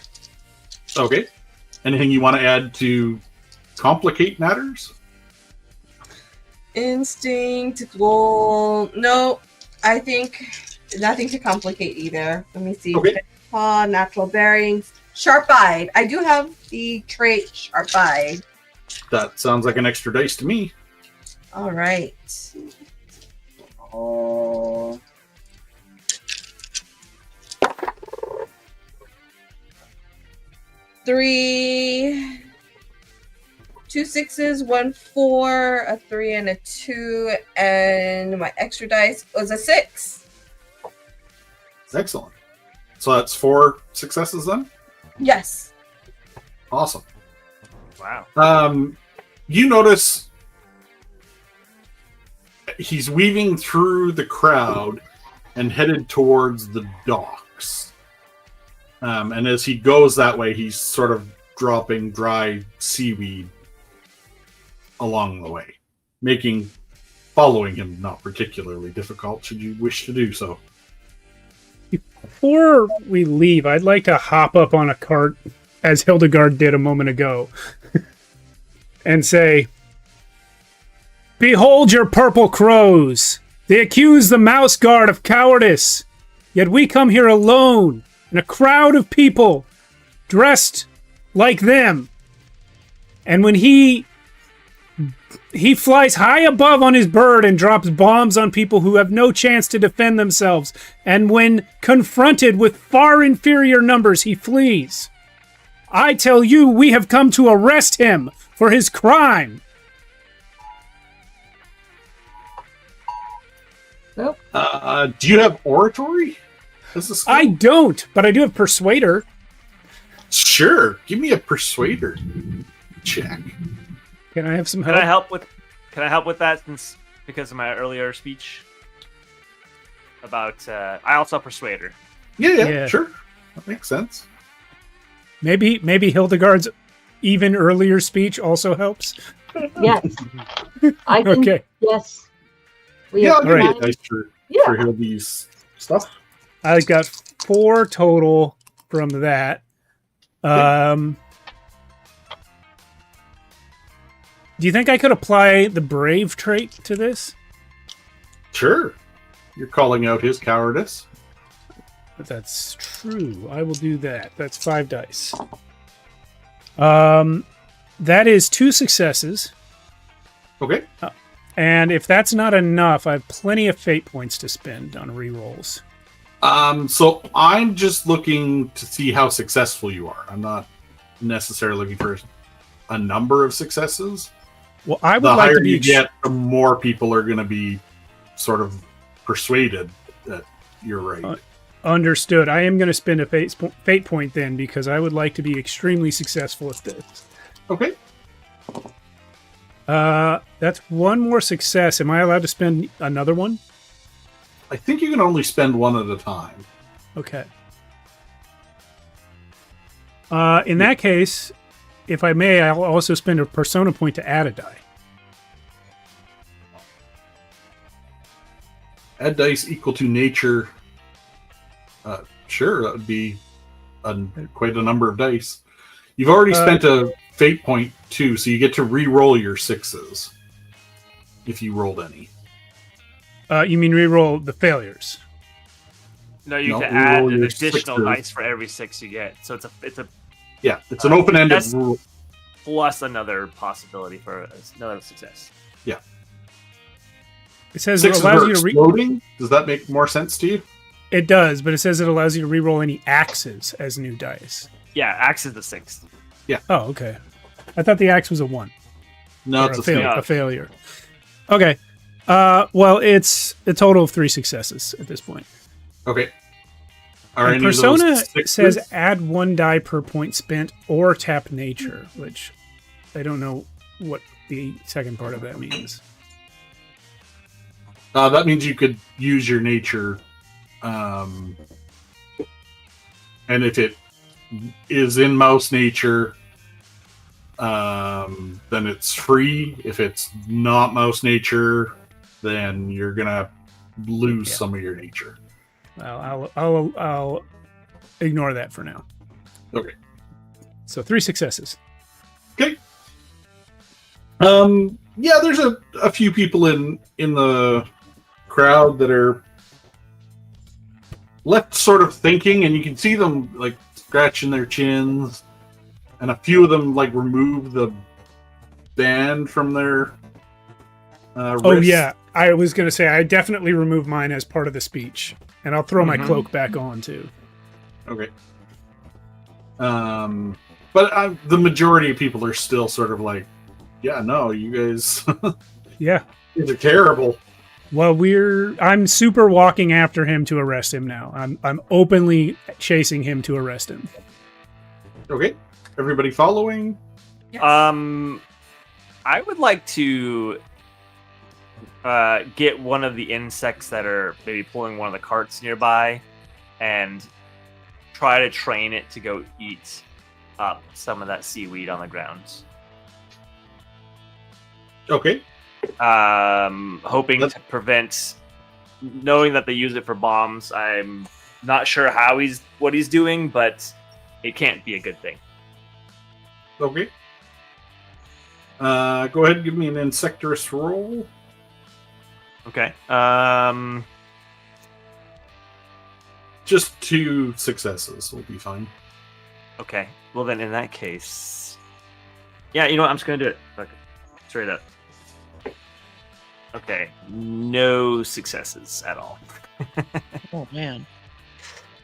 Okay. Anything you want to add to complicate matters? Instinct, goal. No, I think nothing to complicate either. Let me see. Okay. Paw, natural bearings, sharp-eyed. I do have the trait sharp-eyed. That sounds like an extra dice to me. All right. Oh. Three, 2 6s, 1 4, a 3 and a 2, and my extra dice was a 6. Excellent. So that's 4 successes then? Yes. Awesome. Wow. You notice he's weaving through the crowd and headed towards the docks. And as he goes that way, he's sort of dropping dry seaweed along the way, making following him not particularly difficult should you wish to do so. Before we leave, I'd like to hop up on a cart, as Hildegard did a moment ago, and say, "Behold your purple crows! They accuse the mouse guard of cowardice, yet we come here alone, in a crowd of people, dressed like them. And when he flies high above on his bird and drops bombs on people who have no chance to defend themselves. And when confronted with far inferior numbers, he flees. I tell you, we have come to arrest him for his crime." Nope. Do you have oratory? As a skill? I don't, but I do have Persuader. Sure. Give me a persuader check. Can I have some Can help? I help with that since because of my earlier speech about I also persuade her. Yeah, sure. That makes sense. Maybe Hildegard's even earlier speech also helps. Yes. I can. Okay. Yes. We Yeah, I'll have give you a nine- dice for Yeah. Hildy's stuff. I got 4 total from that. Do you think I could apply the brave trait to this? Sure. You're calling out his cowardice. That's true. I will do that. That's 5 dice. That is 2 successes. Okay. And if that's not enough, I have plenty of fate points to spend on rerolls. So I'm just looking to see how successful you are. I'm not necessarily looking for a number of successes. Well, I would The like higher to be you get, the more people are going to be sort of persuaded that you're right. Understood. I am going to spend a fate point then because I would like to be extremely successful at this. Okay. That's one more success. Am I allowed to spend another one? I think you can only spend one at a time. Okay. In that case, if I may, I'll also spend a persona point to add a die. Add dice equal to nature. Sure, that would be quite a number of dice. You've already spent a fate point too, so you get to re-roll your 6s if you rolled any. You mean re-roll the No, you No, can add re-roll an your additional 6s. dice for every 6 you get. So it's a Yeah, it's an open-ended that's- rule. plus another possibility for another success. It says it 6s allows are you to exploding. Does that make more sense to you? It does, but it says it allows you to re-roll any axes as new dice. Yeah, axe is the 6th. Oh, okay. I thought the axe was a 1. No, Or it's a failure. fail. A failure. Okay. Well, it's a total of 3 successes at this point. Okay. Are And any of those persona 6s? says add 1 die per point spent or tap nature, which I don't know what the second part of that means. That means you could use your nature, and if it is in mouse nature, then it's free. If it's not mouse nature, then you're gonna lose some of your nature. I'll ignore that for now. Okay. So 3 successes. Okay. Yeah, there's a few people in the crowd that are left sort of thinking, and you can see them like scratching their chins, and a few of them like remove the band from their Oh wrist. yeah, I was gonna say I definitely remove mine as part of the speech, and I'll throw my cloak back on too. Okay. But the majority of people are still sort of like, yeah, no, you guys, Yeah. these are terrible. Well, I'm super walking after him to arrest him now. I'm openly chasing him to arrest him. Okay, everybody following? Yes. I would like to get one of the insects that are maybe pulling one of the carts nearby and try to train it to go eat up some of that seaweed on the ground. Okay. Hoping to prevent, knowing that they use it for bombs. I'm not sure what he's doing, but it can't be a good thing. Okay. Go ahead and give me an insectorous roll. Okay. Just 2 successes will be fine. Okay. Well, then in that case, yeah, you know what? I'm just gonna do it. Okay. Straight up. Okay. No successes at all. Oh man.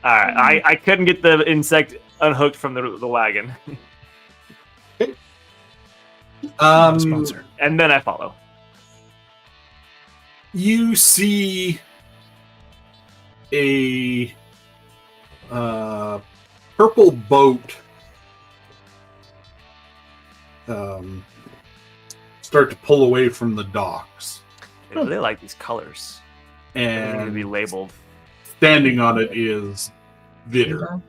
All right. I couldn't get the insect unhooked from the wagon, Sponsor. and then I follow. You see a purple boat start to pull away from the docks, I really like these colors. They're going to be and labeled. standing on it is Vitter,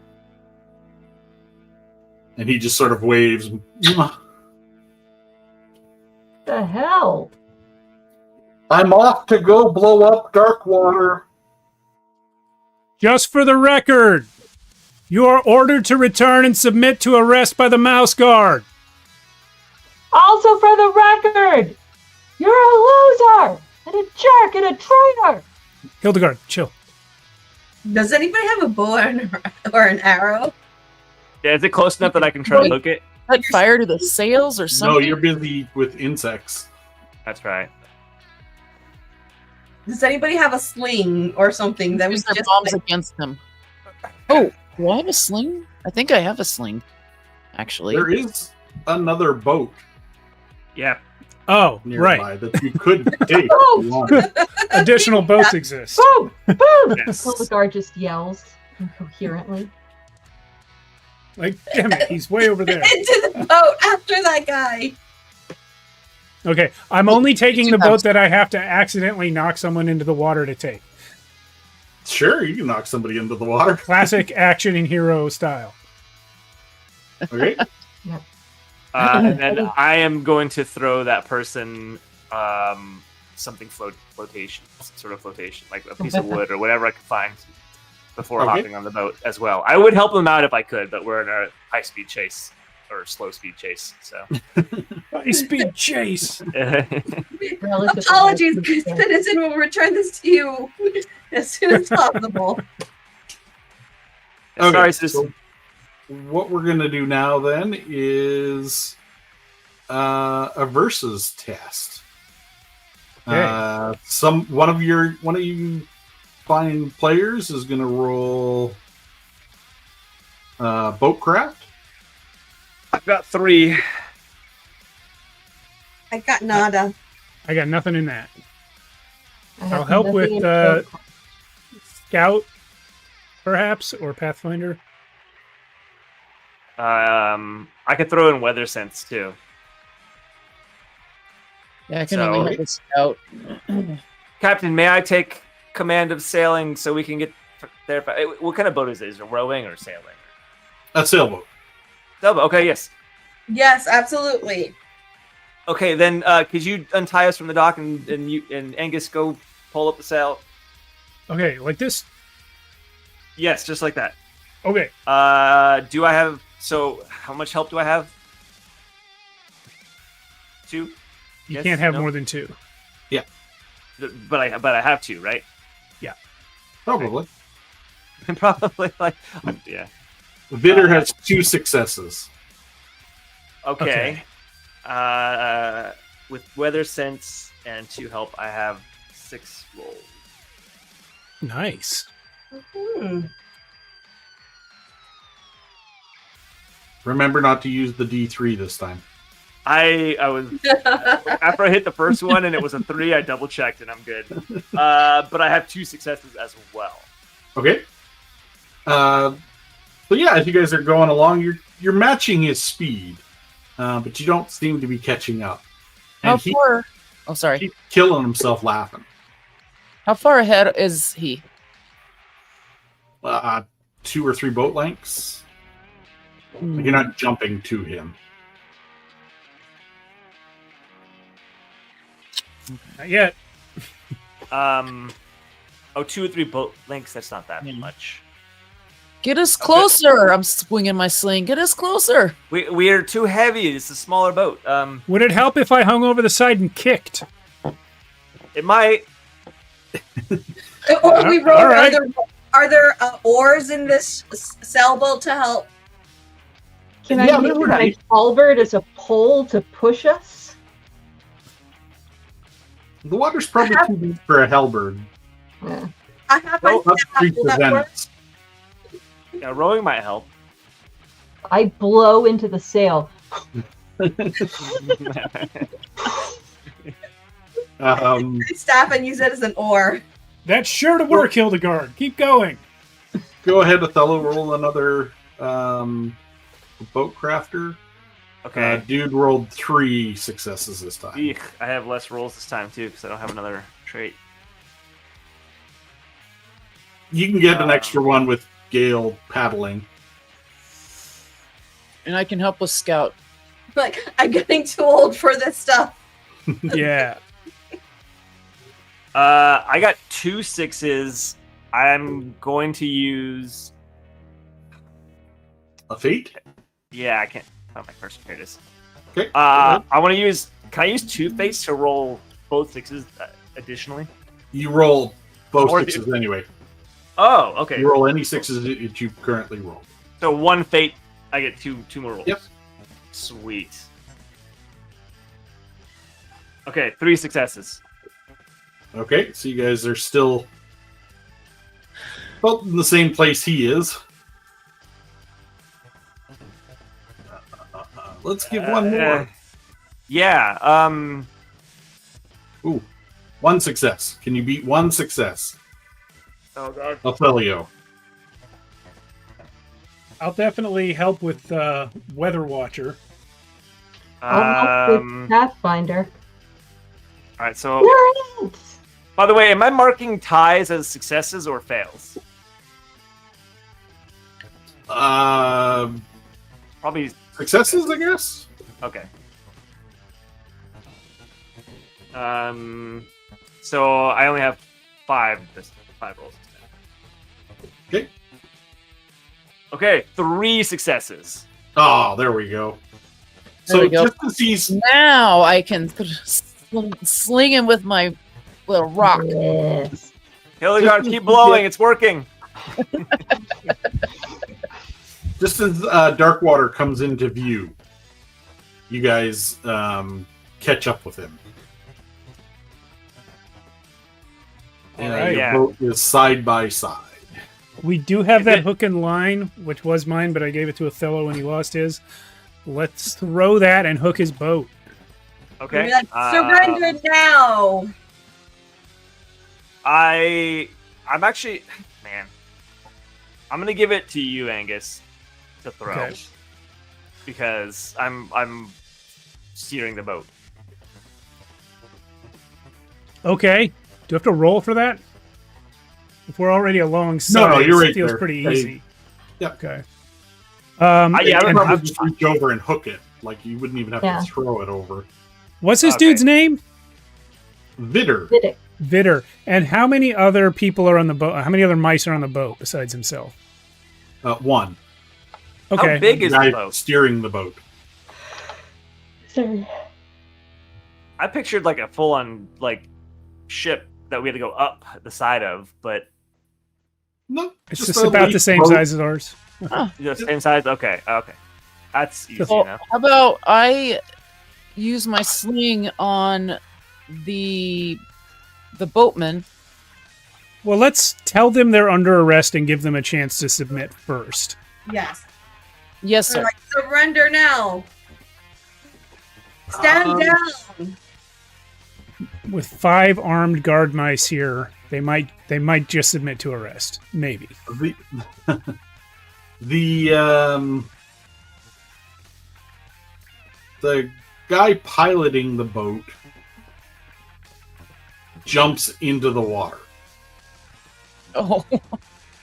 and he just sort of waves. "Mwah. The hell? I'm off to go blow up Darkwater. Just for the record, you are ordered to return and submit to arrest by the Mouse Guard. Also, for the record, you're a loser and a jerk and a traitor. Hildegard, chill. Does anybody have a bow or an arrow? Yeah, is it close enough that I can try to hook it? Set fire to the sails or No, something? you're busy with insects. That's right. Does anybody have a sling or something that we Use their just bombs against them. Oh, do I have a sling? I think I have a sling. Actually. There is another boat Yeah. Oh, nearby right. that you could take. Oh! if you want. Additional boats exist. Boom! Boom! Yes. Hildegard just yells incoherently. Like, damn it, he's way over there. into the boat after that guy. Okay, I'm only taking the 2 boat that I have to accidentally knock someone into the water to take. Sure, you can knock somebody into the water. Classic action and hero style. Okay. And then I am going to throw that person something flotation, like a piece of wood or whatever I can find before Okay. hopping on the boat as well. I would help them out if I could, but we're in a high-speed chase or slow-speed chase, so. High speed chase. Relatively Apologies, low. good citizen. We'll return this to you as soon as possible. Okay, Sorry, sis. so what we're gonna do now then is a versus test. Okay. One of you fine players is gonna roll boatcraft. I've got 3. I got nada. I got nothing in that. I have I'll help nothing with in boat. Scout, perhaps, or Pathfinder. I could throw in weather sense too. Yeah, I can So- only help with scout. Captain, may I take command of sailing so we can get there? What kind of boat is it? Is it rowing or sailing? A sailboat. Sailboat. Okay, yes. Yes, absolutely. Okay, then could you untie us from the dock and you and Angus go pull up the sail? Okay, like this. Yes, just like that. Okay, Do I have? So, how much help do I have? 2. you Yes, can't have no? more than 2. But I have 2, right? Probably. Probably like yeah. The bidder has 2 successes. Okay. With weather sense and 2 help, I have 6 rolls. Nice. Hmm. Remember not to use the D3 this time. I was after I hit the first one and it was a 3. I double checked and I'm good. But I have 2 successes as well. Okay. So yeah, as you guys are going along, you're matching his speed, but you don't seem to be catching up. How And he far? Oh, sorry. keeps killing himself laughing. How far ahead is he? 2 or 3 boat lengths. Like, you're not jumping to him. Not yet. 2 or 3 boat lengths. That's not that much. Get us closer! I'm swinging my sling. Get us closer! We are too heavy. It's a smaller boat. Would it help if I hung over the side and kicked? It might. Or we roll. All right. Are there oars in this sailboat to help? Can I Yeah, use we're my right. halberd as a pole to push us? The water's probably too deep for a halberd. Yeah. I have my Let's staff. reach Will the that work? Venice. Yeah, rowing might help. I blow into the sail. Staff and use it as an oar. That's sure to work, Hildegard. Keep going. Go ahead, Othello. Roll another boat crafter. Okay. Dude rolled 3 successes this time. Eek, I have less rolls this time too because I don't have another trait. You can get an extra one with Gale paddling. And I can help with scout. Like, I'm getting too old for this stuff. Yeah. I got 2 6s. I'm going to use. A fate? Yeah, I can't. Oh, my cursor. Here it is. Okay. I want to use. Can I use 2 fates to roll both 6s additionally? You roll both Or 6s anyway. Oh, okay. You roll any 6s that you currently roll. So 1 fate, I get two more rolls. Yep. Sweet. Okay, 3 successes. Okay, so you guys are still about in the same place he is. Let's give one more. Yeah. Ooh, 1 success. Can you beat 1 success? Oh god. Othelio. I'll definitely help with Weather Watcher. I'll help with Pathfinder. All right. So, You're it! by the way, am I marking ties as successes or fails? Probably Successes, I guess. okay. So I only have 5 rolls. Okay. Okay, 3 successes. Oh, there we go. There So we go. just as he's Now I can sling him with my little rock. Yes. Hildegard, keep blowing. It's working. just as Darkwater comes into view, you guys catch up with him. And Alright. your boat is side by side. We do have that hook and line, which was mine, but I gave it to Othello when he lost his. Let's throw that and hook his boat. Okay. Be like, surrender now. I'm actually, man. I'm gonna give it to you, Angus, to throw Okay. because I'm steering the boat. Okay. Do I have to roll for that? If we're already alongside, No, you're it right feels there. pretty Hey. easy. Yeah. Okay. Yeah, You I'm- probably I'm- just reach over and hook it. Like you wouldn't even have Yeah. to throw it over. What's this Okay. dude's name? Vitter. Did it. Vitter. And how many other people are on the boat? How many other mice are on the boat besides himself? One. Okay. How big is Guy the boat? steering the boat. Sorry. I pictured like a full-on like ship that we had to go up the side of, but No, It's just a about leaf the same boat. size as ours. the same size. Okay. That's easy Well, enough. how about I use my sling on the boatman? Well, let's tell them they're under arrest and give them a chance to submit first. Yes. Yes, They're sir. like, surrender now. Stand down. With 5 armed guard mice here, they might just submit to arrest. Maybe. The the guy piloting the boat jumps into the water. Oh,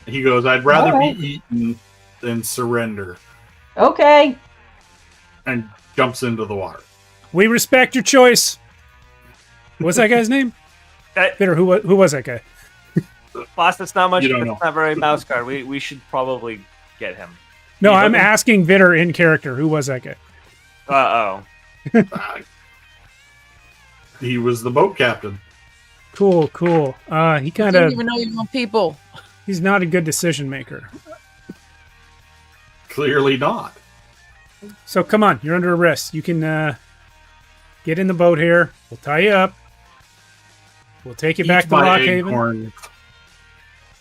He goes, "I'd rather Alright. be eaten than surrender," Okay. and jumps into the water. We respect your choice. What's that guy's name? Bitter. Who was that guy? Boss, that's not much. You don't That's know. not very mouse guard. We should probably get him. No, You I'm looking? asking Vitter in character. Who was that guy? Uh, he was the boat captain. Cool. He I kind didn't of even know you were people. he's not a good decision maker. Clearly not. So come on, you're under arrest. You can get in the boat here. We'll tie you up. We'll take you back Eat to my Lockhaven. acorn.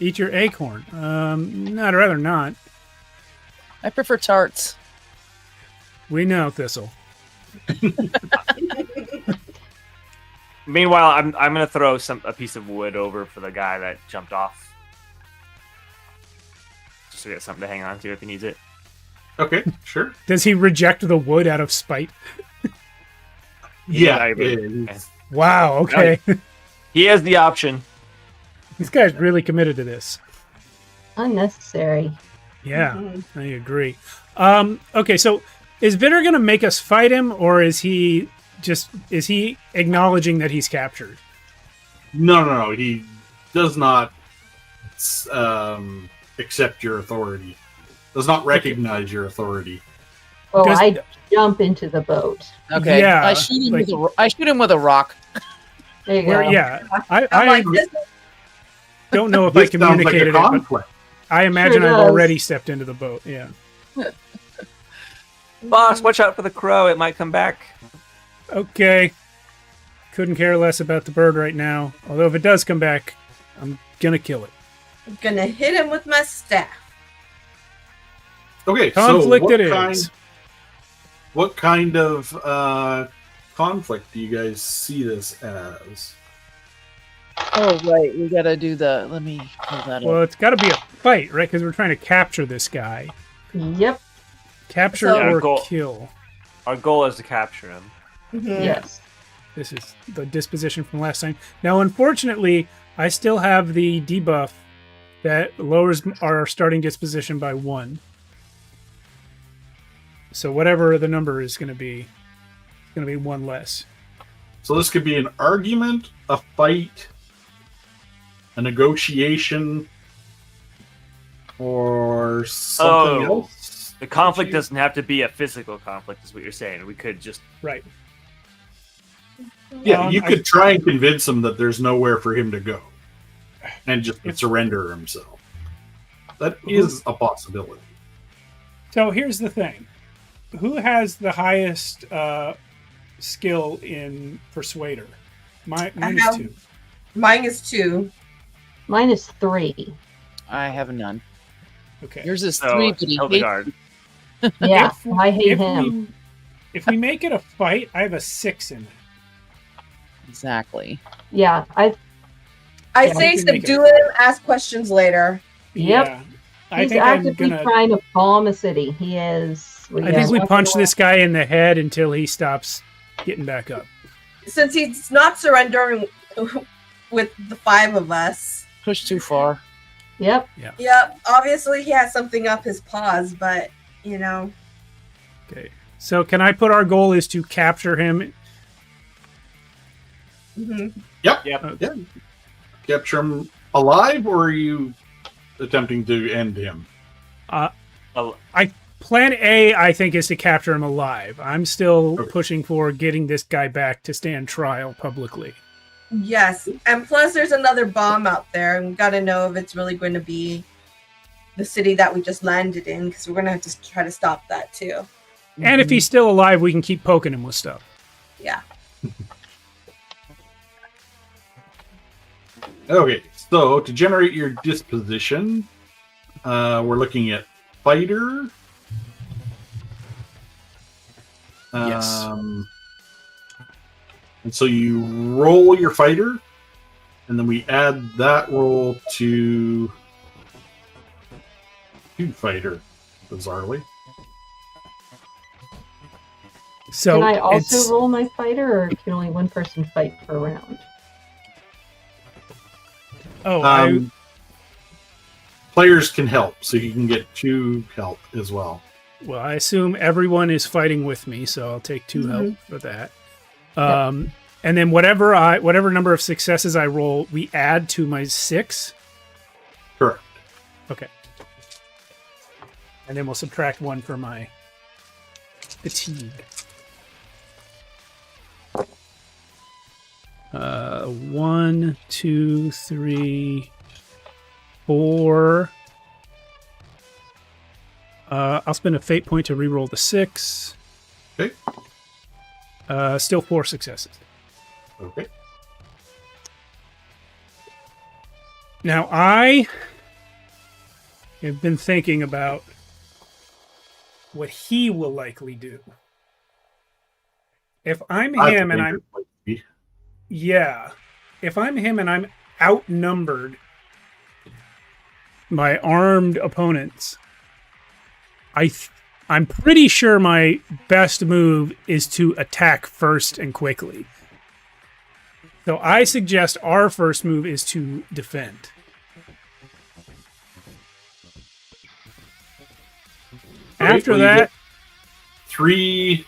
Eat your acorn. I'd rather not. I prefer tarts. We know, Thistle. Meanwhile, I'm gonna throw a piece of wood over for the guy that jumped off, just to get something to hang on to if he needs it. Okay, sure. Does he reject the wood out of spite? Yeah. Okay. Wow. Okay. He has the option. This guy's really committed to this. Unnecessary. Yeah, Mhm. I agree. Okay, so is Vitter going to make us fight him, or is he acknowledging that he's captured? No. He does not accept your authority. Does not recognize your authority. Oh, Because- I jump into the boat. Okay. Yeah, I shoot him like- I shoot him with a rock. There you Where, go. yeah, I'm I like, this don't know if I This sounds like a communicated it, but conflict. I imagine Sure I've does. already stepped into the boat. Yeah. Boss, watch out for the crow. It might come back. Okay. Couldn't care less about the bird right now. Although if it does come back, I'm gonna kill it. I'm gonna hit him with my staff. Okay, Conflict so it is. what kind of conflict do you guys see this as? Oh right, we gotta do the. Let me pull that Well, up. it's got to be a fight, right? Because we're trying to capture this guy. Yep. Capture So- or Yeah, cool. kill. Our goal is to capture him. Mhm. Yes. This is the disposition from last time. Now, unfortunately, I still have the debuff that lowers our starting disposition by 1. So whatever the number is going to be, it's going to be 1 less. So this could be an argument, a fight, a negotiation, or something else. The conflict doesn't have to be a physical conflict, is what you're saying. We could just... Right. Yeah, you could try and convince him that there's nowhere for him to go. And just surrender himself. That is a possibility. So here's the thing. Who has the highest skill in Persuader? Mine is 2. Mine is 2. Mine is 3. I have none. Okay. Yours is So, 3, but he hates Hildegard. Yeah, If- I hate if him. If we make it a fight, I have a 6 in it. Exactly. Yeah, I Yeah, say we can make it. subdue him, ask questions later. Yep. Yeah. I he's think I'm actively gonna. trying to bomb a city. He is. I think we punch this guy in the head until he stops getting back up. Since he's not surrendering with the 5 of us. Push too far. Yep. Yeah, obviously he has something up his paws, but, you know. Okay. So can I put our goal is to capture him? Mhm. Yep. Yep. Yeah. Capture him alive, or are you attempting to end him? Plan A, I think, is to capture him alive. I'm still Okay. pushing for getting this guy back to stand trial publicly. Yes, and plus there's another bomb out there, and we got to know if it's really going to be the city that we just landed in, because we're going to have to try to stop that too. And if he's still alive, we can keep poking him with stuff. Yeah. Okay, so to generate your disposition, we're looking at fighter. Yes. And so you roll your fighter, and then we add that roll to fighter, bizarrely. So Can I it's- also roll my fighter, or can only one person fight per round? Oh, Players can help, so you can get 2 help as well. well, I assume everyone is fighting with me, so I'll take 2 help for that. And then whatever number of successes I roll, we add to my 6. Correct. Okay. And then we'll subtract 1 for my fatigue. 1, 2, 3, 4. I'll spend a fate point to reroll the 6. Okay. Still 4 successes. Okay. Now I have been thinking about what he will likely do. If I'm him and I'm if I'm him and I'm outnumbered by armed opponents, I'm pretty sure my best move is to attack first and quickly. So I suggest our first move is to defend. After well, you that, get three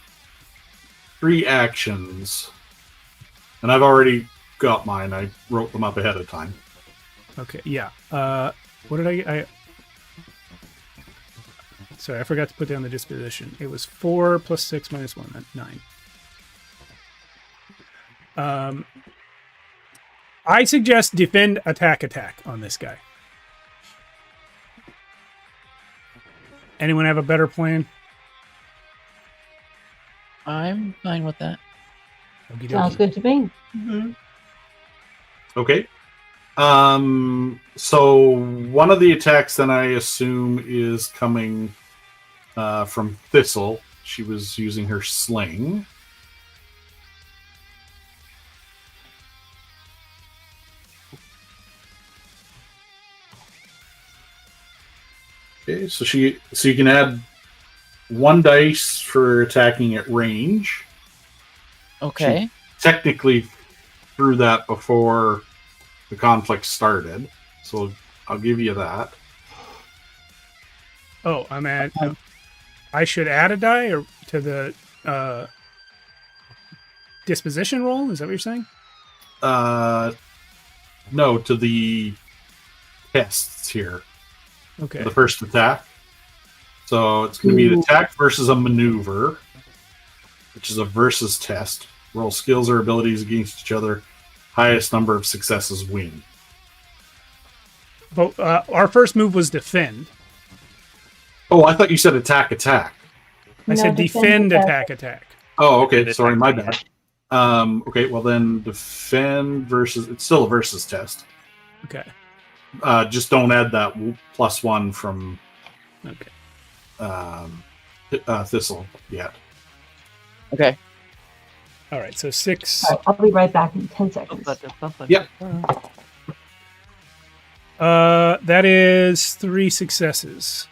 actions, and I've already got mine. I wrote them up ahead of time. okay, yeah. What did I? Sorry, I forgot to put down the disposition. It was 4 plus 6 minus 1, 9. I suggest defend, attack on this guy. Anyone have a better plan? I'm fine with that. Okey Sounds dokey. good to me. Mhm. Okay. So one of the attacks then I assume is coming from Thistle. She was using her sling. Okay, so you can add 1 dice for attacking at range. Okay. technically through that before the conflict started, so I'll give you that. Oh, I'm at. I should add a die or to the disposition roll. Is that what you're saying? No, to the tests here. Okay. The first attack. So it's going to be an attack versus a maneuver, which is a versus test. Roll skills or abilities against each other. Highest number of successes win. But our first move was defend. Oh, I thought you said attack. I said defend, attack. Oh, okay. Sorry, my bad. Okay, well then defend versus... It's still a versus test. Okay. Just don't add that +1 from Thistle yet. Okay. All right, so 6. All right, I'll be right back in 10 seconds. Yep. That is 3 successes.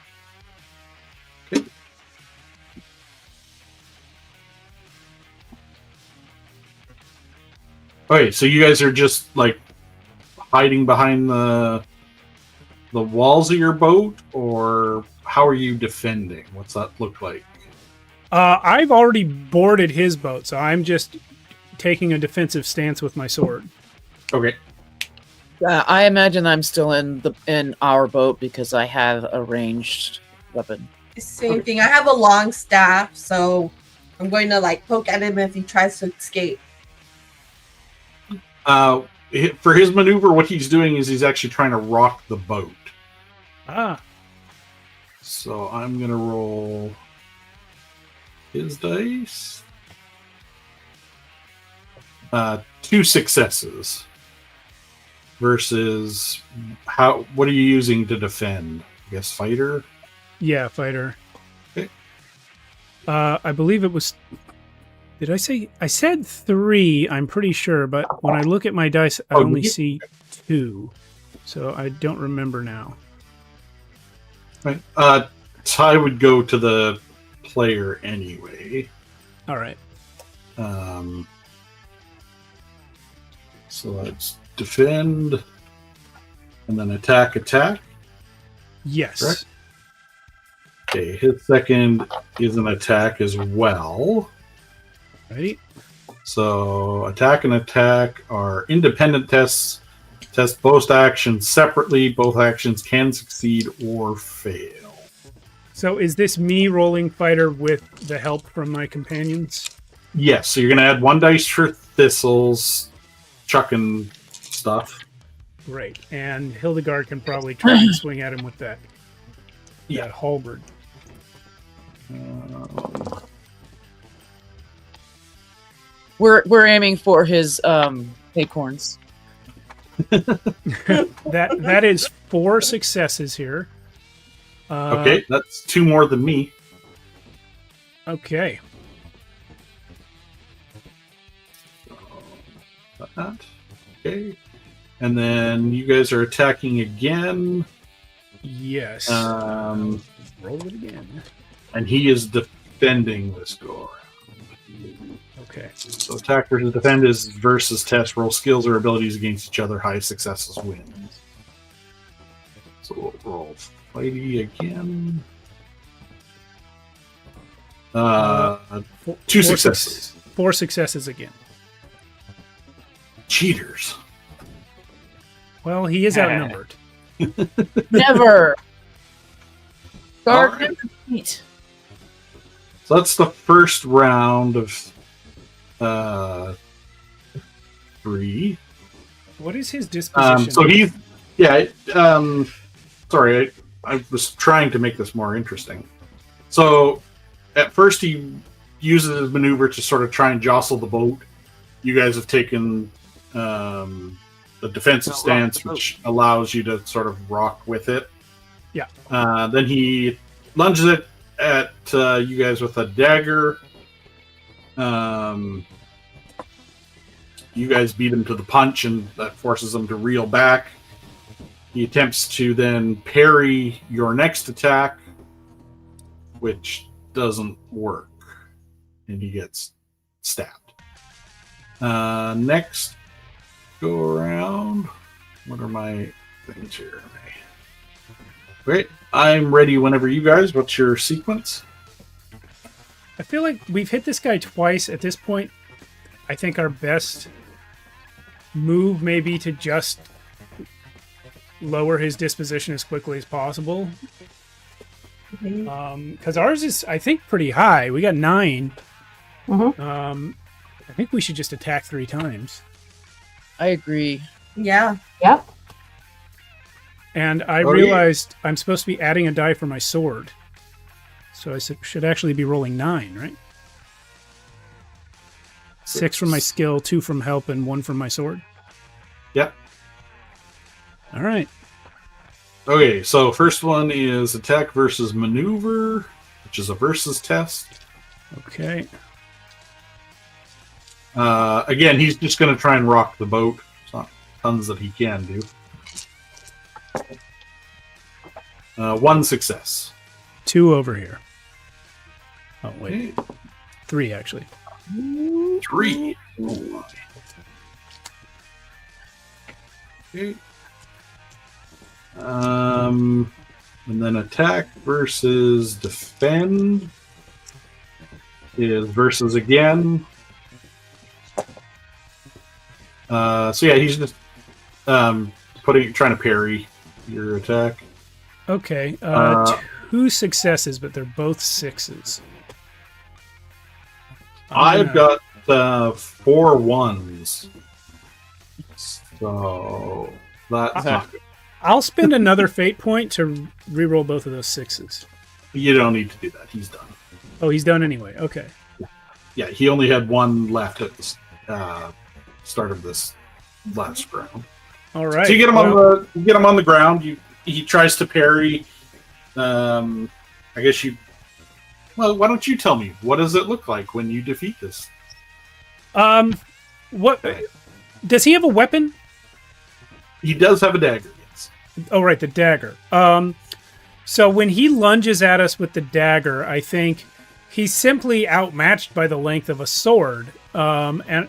Okay, so you guys are just like hiding behind the walls of your boat, or how are you defending? What's that look like? I've already boarded his boat, so I'm just taking a defensive stance with my sword. Okay. I imagine I'm still in our boat because I have a ranged weapon. Same thing. I have a long staff, so I'm going to like poke at him if he tries to escape. For his maneuver, what he's doing is he's actually trying to rock the boat. Ah. So I'm going to roll his dice. 2 successes. Versus what are you using to defend? I guess fighter? Yeah, fighter. Okay. I believe it was... Did I say... I said 3, I'm pretty sure, but when I look at my dice, I only see 2. So I don't remember now. Right. Tie would go to the player anyway. All right. So let's defend, and then attack. Yes. Correct? Okay, his second is an attack as well. Right. So attack and attack are independent tests. Test both actions separately. Both actions can succeed or fail. So is this me rolling fighter with the help from my companions? Yes, so you're going to add 1 dice for thistles, chucking stuff. Great. And Hildegard can probably try and swing at him with that. Yeah. That halberd. We're aiming for his acorns. That is 4 successes here. Okay, that's 2 more than me. Okay. That. Okay. And then you guys are attacking again. Yes. Roll it again. And he is defending this go around. Okay. So attack versus defend is versus test. Roll skills or abilities against each other. High successes win. So we'll roll fighty again. 2 successes. 4 successes again. Cheaters. Well, he is outnumbered. Never. Guard Alright. never cheat. So that's the first round of 3. What is his disposition? So he's sorry, I was trying to make this more interesting. So at first he uses his maneuver to sort of try and jostle the boat. You guys have taken the defensive stance, which allows you to sort of rock with it. Yeah. Then he lunges it at you guys with a dagger. You guys beat him to the punch, and that forces him to reel back. He attempts to then parry your next attack, which doesn't work, and he gets stabbed. Next go around. What are my things here? Great. I'm ready whenever you guys. What's your sequence? I feel like we've hit this guy twice. At this point, I think our best move may be to just lower his disposition as quickly as possible. Because ours is, I think, pretty high. We got 9. Mhm. I think we should just attack 3 times. I agree. Yeah. Yep. And I Oh, realized I'm supposed to be adding a die for my sword. So I should actually be rolling 9, right? 6 from my skill, 2 from help, and 1 from my sword. Yep. All right. Okay, so first one is attack versus maneuver, which is a versus test. Okay. Again, he's just going to try and rock the boat. There's not tons that he can do. 1 success. 2 over here. Oh, wait. Okay. 3, actually. 3. Oh my. Okay. And then attack versus defend is versus again. So yeah, he's just trying to parry your attack. Okay. 2 successes, but they're both 6s. I've got 4 1s. So that's not good. I'll spend another fate point to reroll both of those 6s. You don't need to do that. He's done. Oh, he's done anyway. Okay. Yeah, he only had 1 left at the start of this last round. All right. So you get him on the ground. He tries to parry. I guess you. Well, why don't you tell me, what does it look like when you defeat this? What does he have a weapon? He does have a dagger. Yes. Oh, right, the dagger. So when he lunges at us with the dagger, I think he's simply outmatched by the length of a sword. And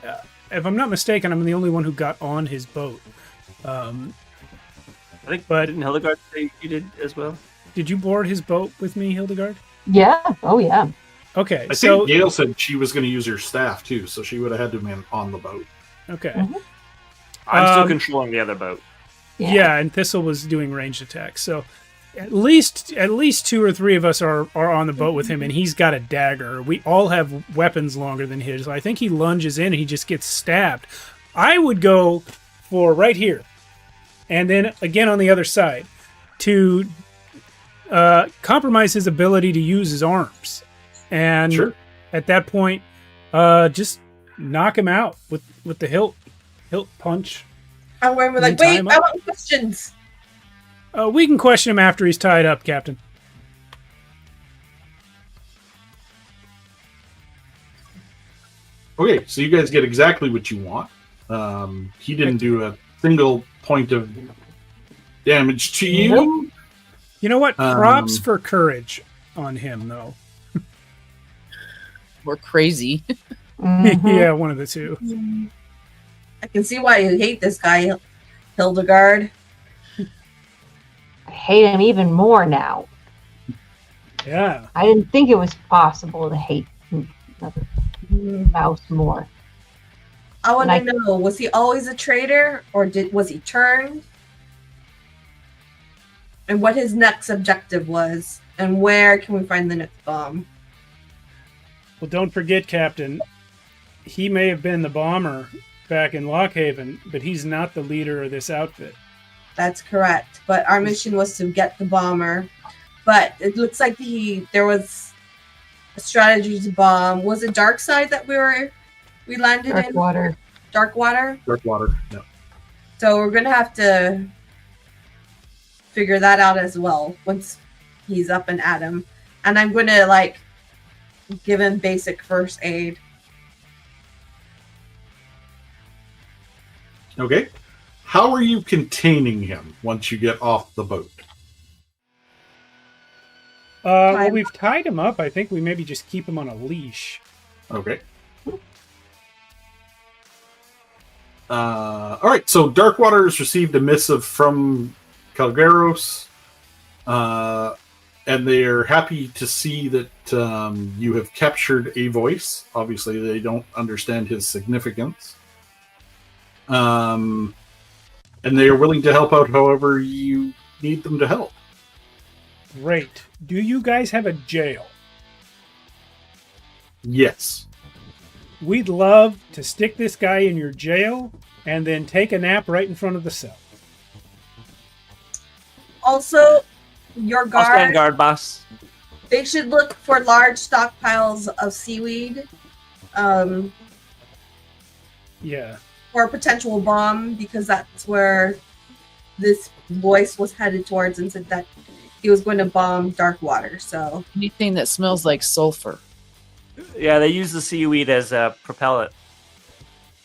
if I'm not mistaken, I'm the only one who got on his boat. I think, didn't Hildegard say you did as well? Did you board his boat with me, Hildegard? Yeah. Oh, yeah. Okay, I think Gail said she was going to use her staff too, so she would have had to be on the boat. Okay. Mhm. I'm still controlling the other boat. Yeah, and Thistle was doing ranged attacks. So at least 2 or 3 of us are on the boat with him, and he's got a dagger. We all have weapons longer than his. I think he lunges in and he just gets stabbed. I would go for right here, and then again on the other side, to compromise his ability to use his arms. And Sure. at that point, just knock him out with the hilt punch. And we're like, Then wait, time I up. want questions. We can question him after he's tied up, Captain. Okay, so you guys get exactly what you want. He didn't do a single point of damage to you. You know what? Props Um, for courage on him, though. We're crazy. Mhm. Yeah, one of the 2. I can see why you hate this guy, Hildegard. I hate him even more now. Yeah. I didn't think it was possible to hate Mouse more. I want to And know, was he always a traitor, or was he turned? And what his next objective was, and where can we find the next bomb? Well, don't forget, Captain, he may have been the bomber back in Lockhaven, but he's not the leader of this outfit. That's correct. But our mission was to get the bomber. But it looks like there was a strategy to bomb. Was it Dark Side that we landed Dark in? water. Dark Water? Dark water. No. So we're gonna have to figure that out as well once he's up and at him. And I'm gonna give him basic first aid. Okay. How are you containing him once you get off the boat? Well, we've tied him up. I think we maybe just keep him on a leash. Okay. All right, so Darkwater has received a missive from Calgaros, and they are happy to see that you have captured a voice. Obviously, they don't understand his significance. And they are willing to help out however you need them to help. Great. Do you guys have a jail? Yes. We'd love to stick this guy in your jail and then take a nap right in front of the cell. Also, your I'll stand guard, guard, boss. they should look for large stockpiles of seaweed Yeah. for a potential bomb, because that's where this voice was headed towards and said that he was going to bomb Darkwater. So Anything that smells like sulfur. Yeah, they use the seaweed as a propellant.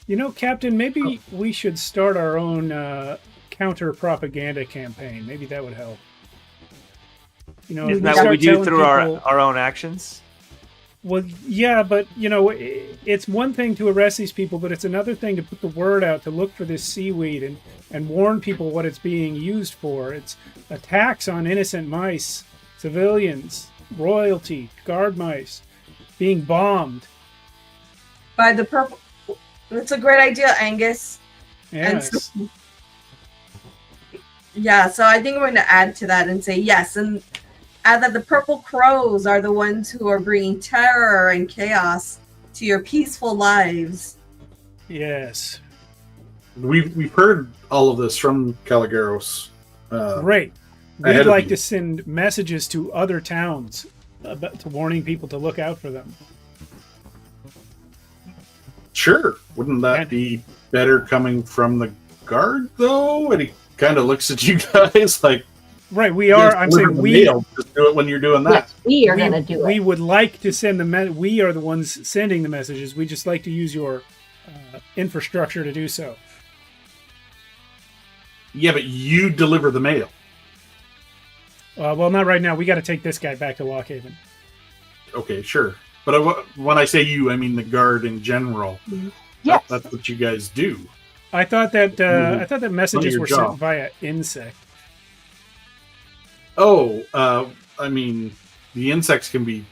You know, Captain, maybe we should start our own counter-propaganda campaign. Maybe that would help. You know, if Isn't we that what we start do telling through people- our own actions? Well, yeah, but, you know, it's one thing to arrest these people, but it's another thing to put the word out to look for this seaweed and warn people what it's being used for. It's attacks on innocent mice, civilians, royalty, guard mice, being bombed. by the purple, that's a great idea, Angus. Yes. And so, yeah, so I think I'm going to add to that and say yes, and add that the purple crows are the ones who are bringing terror and chaos to your peaceful lives. Yes. We've heard all of this from Calgaros. Great. ahead We'd of like you. to send messages to other towns to warning people to look out for them. Sure. Wouldn't that Yeah. be better coming from the guard, though? And he kind of looks at you guys like, Right, we are. I'm saying we just do it when you're doing that. Yes, we are going to do we it. would like to send we are the ones sending the messages. We just like to use your infrastructure to do so. Yeah, but you deliver the mail. Well, not right now. We got to take this guy back to Lockhaven. Okay, sure. But when I say you, I mean the guard in general. Yes. That's what you guys do. I thought that messages your were job. sent via insect. Oh, I mean, the insects can be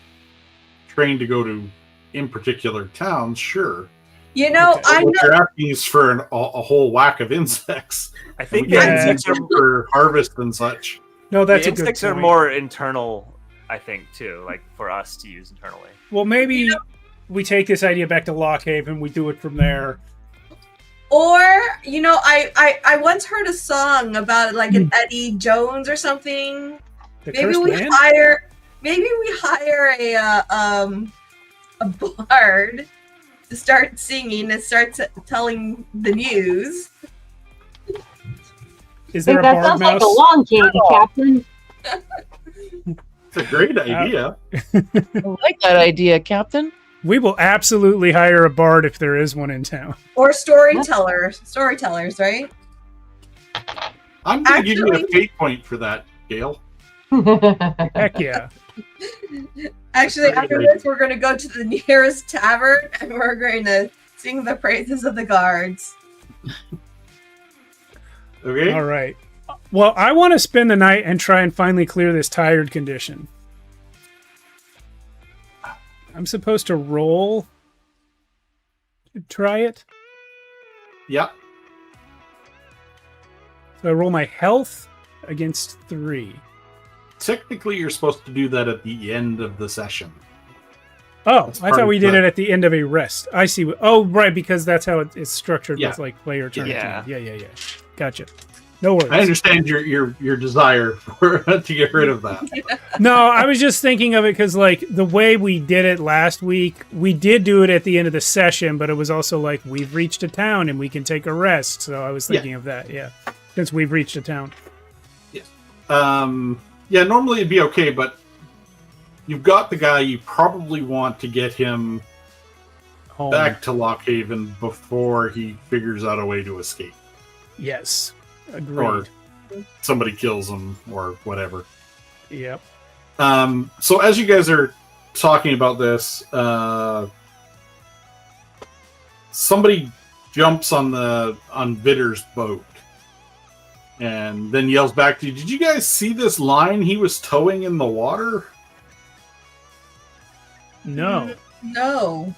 trained to go to in particular towns, sure. You know, Okay. I'm What not. you're asking is for a whole whack of insects. I think We the can insects use them for harvest and such. No, that's the a good insects are point. more internal, I think, too, like for us to use internally. Well, maybe we take this idea back to Lockhaven. We do it from there. Or, you know, I once heard a song about like an Eddie Jones or something. The Maybe cursed we land? hire a bard to start singing and start telling the news. Is I there think a that bard sounds like mouse? a long game, Captain. It's a great idea. I like that idea, Captain. We will absolutely hire a bard if there is one in town. Or storytellers, right? I'm going to give you a Actually- fate point for that, Gail. Heck yeah. Actually, Very after good. this, we're going to go to the nearest tavern and we're going to sing the praises of the guards. Okay? All right. Well, I want to spend the night and try and finally clear this tired condition. I'm supposed to roll to try it. Yeah. So I roll my health against 3. Technically, you're supposed to do that at the end of the session. Oh, That's I part thought of we did the- it at the end of a rest. I see. Oh, right, because that's how it's structured Yeah. with like player turn. Yeah. Yeah. Gotcha. No worries. I understand your desire for, to get rid of that. No, I was just thinking of it because, like, the way we did it last week, we did do it at the end of the session, but it was also like, we've reached a town and we can take a rest. So I was thinking of that, yeah. Since we've reached a town. Yeah, normally it'd be okay, but you've got the guy. You probably want to get him Home. back to Lockhaven before he figures out a way to escape. Yes. Agreed. Or somebody kills him or whatever. Yep. So as you guys are talking about this, somebody jumps on Vitter's boat, and then yells back to you, "Did you guys see this line he was towing in the water?" No. No.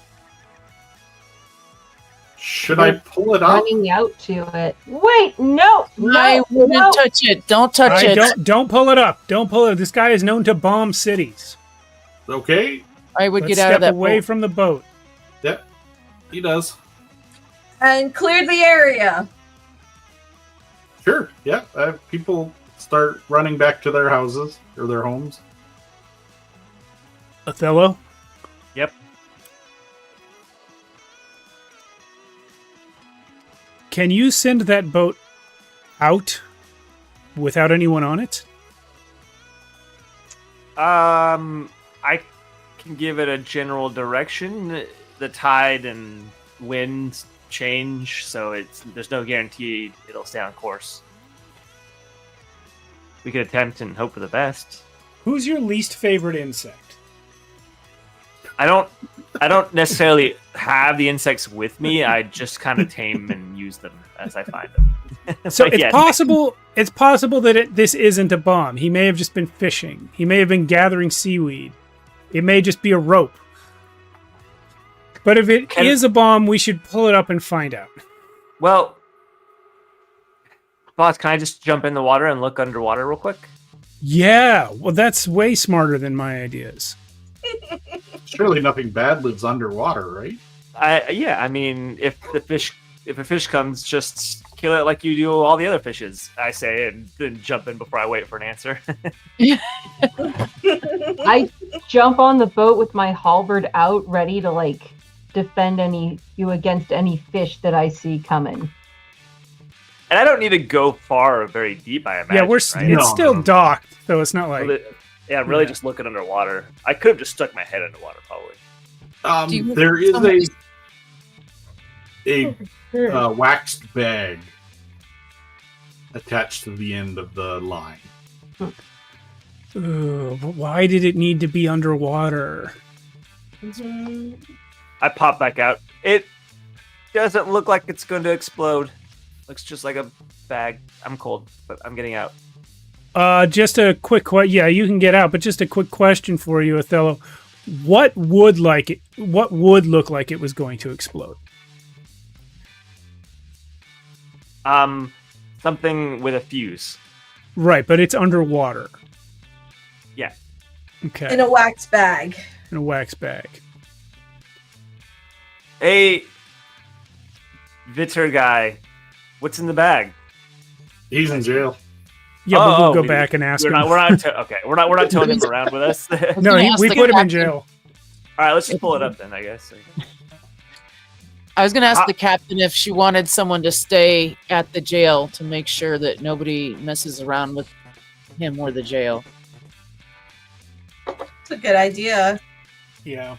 Should I pull it up? Running out to it. Wait, no, I wouldn't touch it. Don't touch it. Don't pull it up. Don't pull it. This guy is known to bomb cities. Okay. I would Let's get out of step that away boat. from the boat. Yep. He does. And cleared the area. Sure. Yeah. People start running back to their houses or their homes. Othello? Yep. Can you send that boat out without anyone on it? I can give it a general direction. The tide and winds change, so there's no guarantee it'll stay on course. We could attempt and hope for the best. Who's your least favorite insect? I don't necessarily have the insects with me. I just kind of tame and use them as I find them. So But it's yeah, possible. It's possible that this isn't a bomb. He may have just been fishing. He may have been gathering seaweed. It may just be a rope. But if it is a bomb, we should pull it up and find out. Well, boss, can I just jump in the water and look underwater real quick? Yeah, well, that's way smarter than my ideas. Surely nothing bad lives underwater, right? I mean, if a fish comes, just kill it like you do all the other fishes, I say, and then jump in before I wait for an answer. I jump on the boat with my halberd out, ready to defend you against any fish that I see coming. And I don't need to go far or very deep, I imagine. Yeah, right? it's still docked, so it's not like... Yeah, I'm really just looking underwater. I could have just stuck my head underwater, probably. There is a waxed bag attached to the end of the line. But why did it need to be underwater? I pop back out. It doesn't look like it's going to explode. Looks just like a bag. I'm cold, but I'm getting out. Just a quick question. Yeah, you can get out, but just a quick question for you, Othello. What would look like it was going to explode? Something with a fuse. Right, but it's underwater. Yeah. Okay. In a wax bag. In a wax bag. Hey, Vitter guy, what's in the bag? He's in jail. Yeah, but we'll go back and ask him. We're not towing him around with us. No, we put him in jail. All right, let's just pull it up then, I guess. I was going to ask the captain if she wanted someone to stay at the jail to make sure that nobody messes around with him or the jail. It's a good idea. Yeah.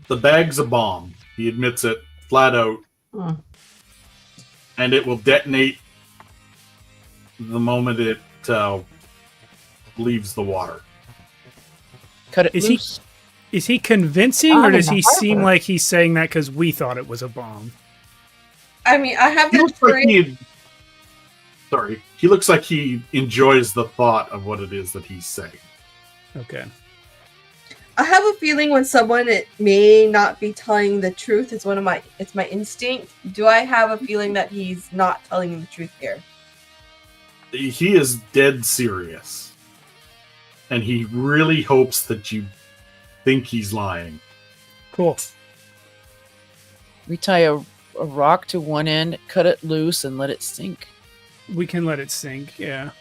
The bag's a bomb. He admits it flat out. And it will detonate the moment it leaves the water. Cut it loose. Is he convincing, or does he seem like he's saying that because we thought it was a bomb? I mean, I have He the looks like he looks like he enjoys the thought of what it is that he's saying. Okay. I have a feeling when someone may not be telling the truth. It's my instinct. Do I have a feeling that he's not telling the truth here? He is dead serious. And he really hopes that you think he's lying. Cool. We tie a rock to one end, cut it loose, and let it sink. We can let it sink, yeah.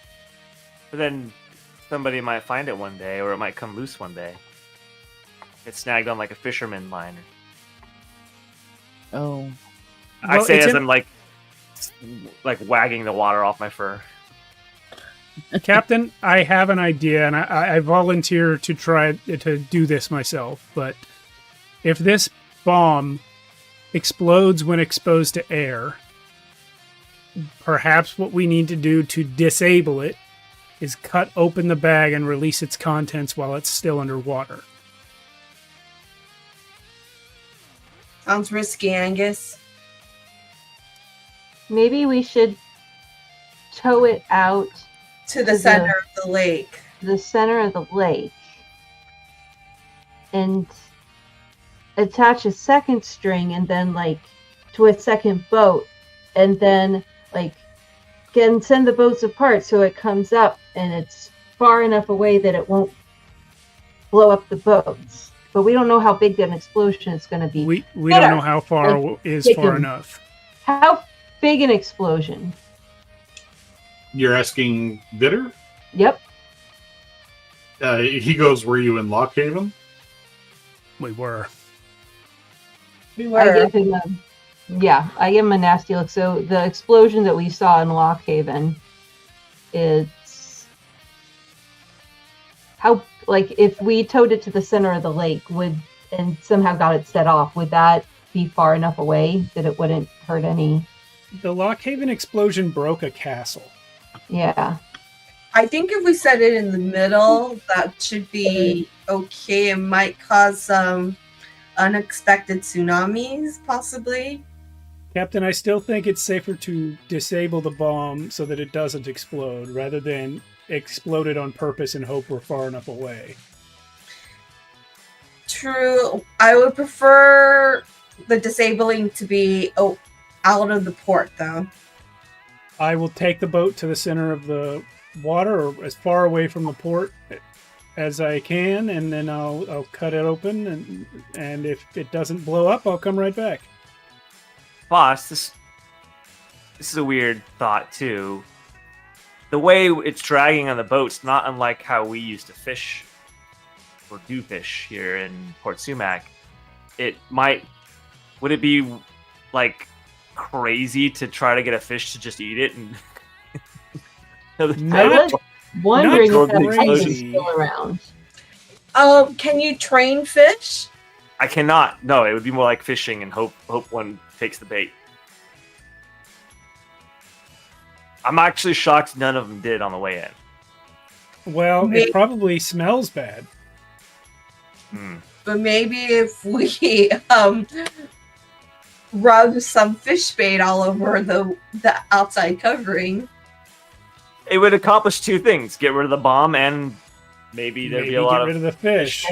But then somebody might find it one day, or it might come loose one day. It's snagged on like a fisherman line. Oh. I say as I'm like wagging the water off my fur. Captain, I have an idea, and I volunteer to try to do this myself. But if this bomb explodes when exposed to air, perhaps what we need to do to disable it is cut open the bag and release its contents while it's still underwater. Sounds risky, Angus. maybe we should tow it out To the center of the lake. to the center of the lake and attach a second string and then like to a second boat and then like can send the boats apart so it comes up and it's far enough away that it won't blow up the boats. But we don't know how big an explosion is going to be. We don't know how far is far enough. How big an explosion? You're asking Vitter? Yep. He goes, were you in Lockhaven? We were. We I were. give him I give him a nasty look. So the explosion that we saw in Lockhaven, it's how like if we towed it to the center of the lake and somehow got it set off, would that be far enough away that it wouldn't hurt any? The Lockhaven explosion broke a castle. Yeah. I think if we set it in the middle, that should be okay. It might cause some unexpected tsunamis, possibly. Captain, I still think it's safer to disable the bomb so that it doesn't explode rather than explode it on purpose and hope we're far enough away. True. I would prefer the disabling to be out of the port, though. I will take the boat to the center of the water or as far away from the port as I can, and then I'll cut it open, and if it doesn't blow up, I'll come right back. Boss, this is a weird thought too. The way it's dragging on the boat's not unlike how we used to fish or do fish here in Port Sumac. Would it be like crazy to try to get a fish to just eat it? And I was wondering not if that pipe is crazy. still around. Can you train fish? I cannot. No, it would be more like fishing and hope one takes the bait. I'm actually shocked none of them did on the way in. Well, it probably smells bad. But maybe if we rub some fish bait all over the outside covering. It would accomplish two things: get rid of the bomb, and maybe there'd be a lot get rid of the fish.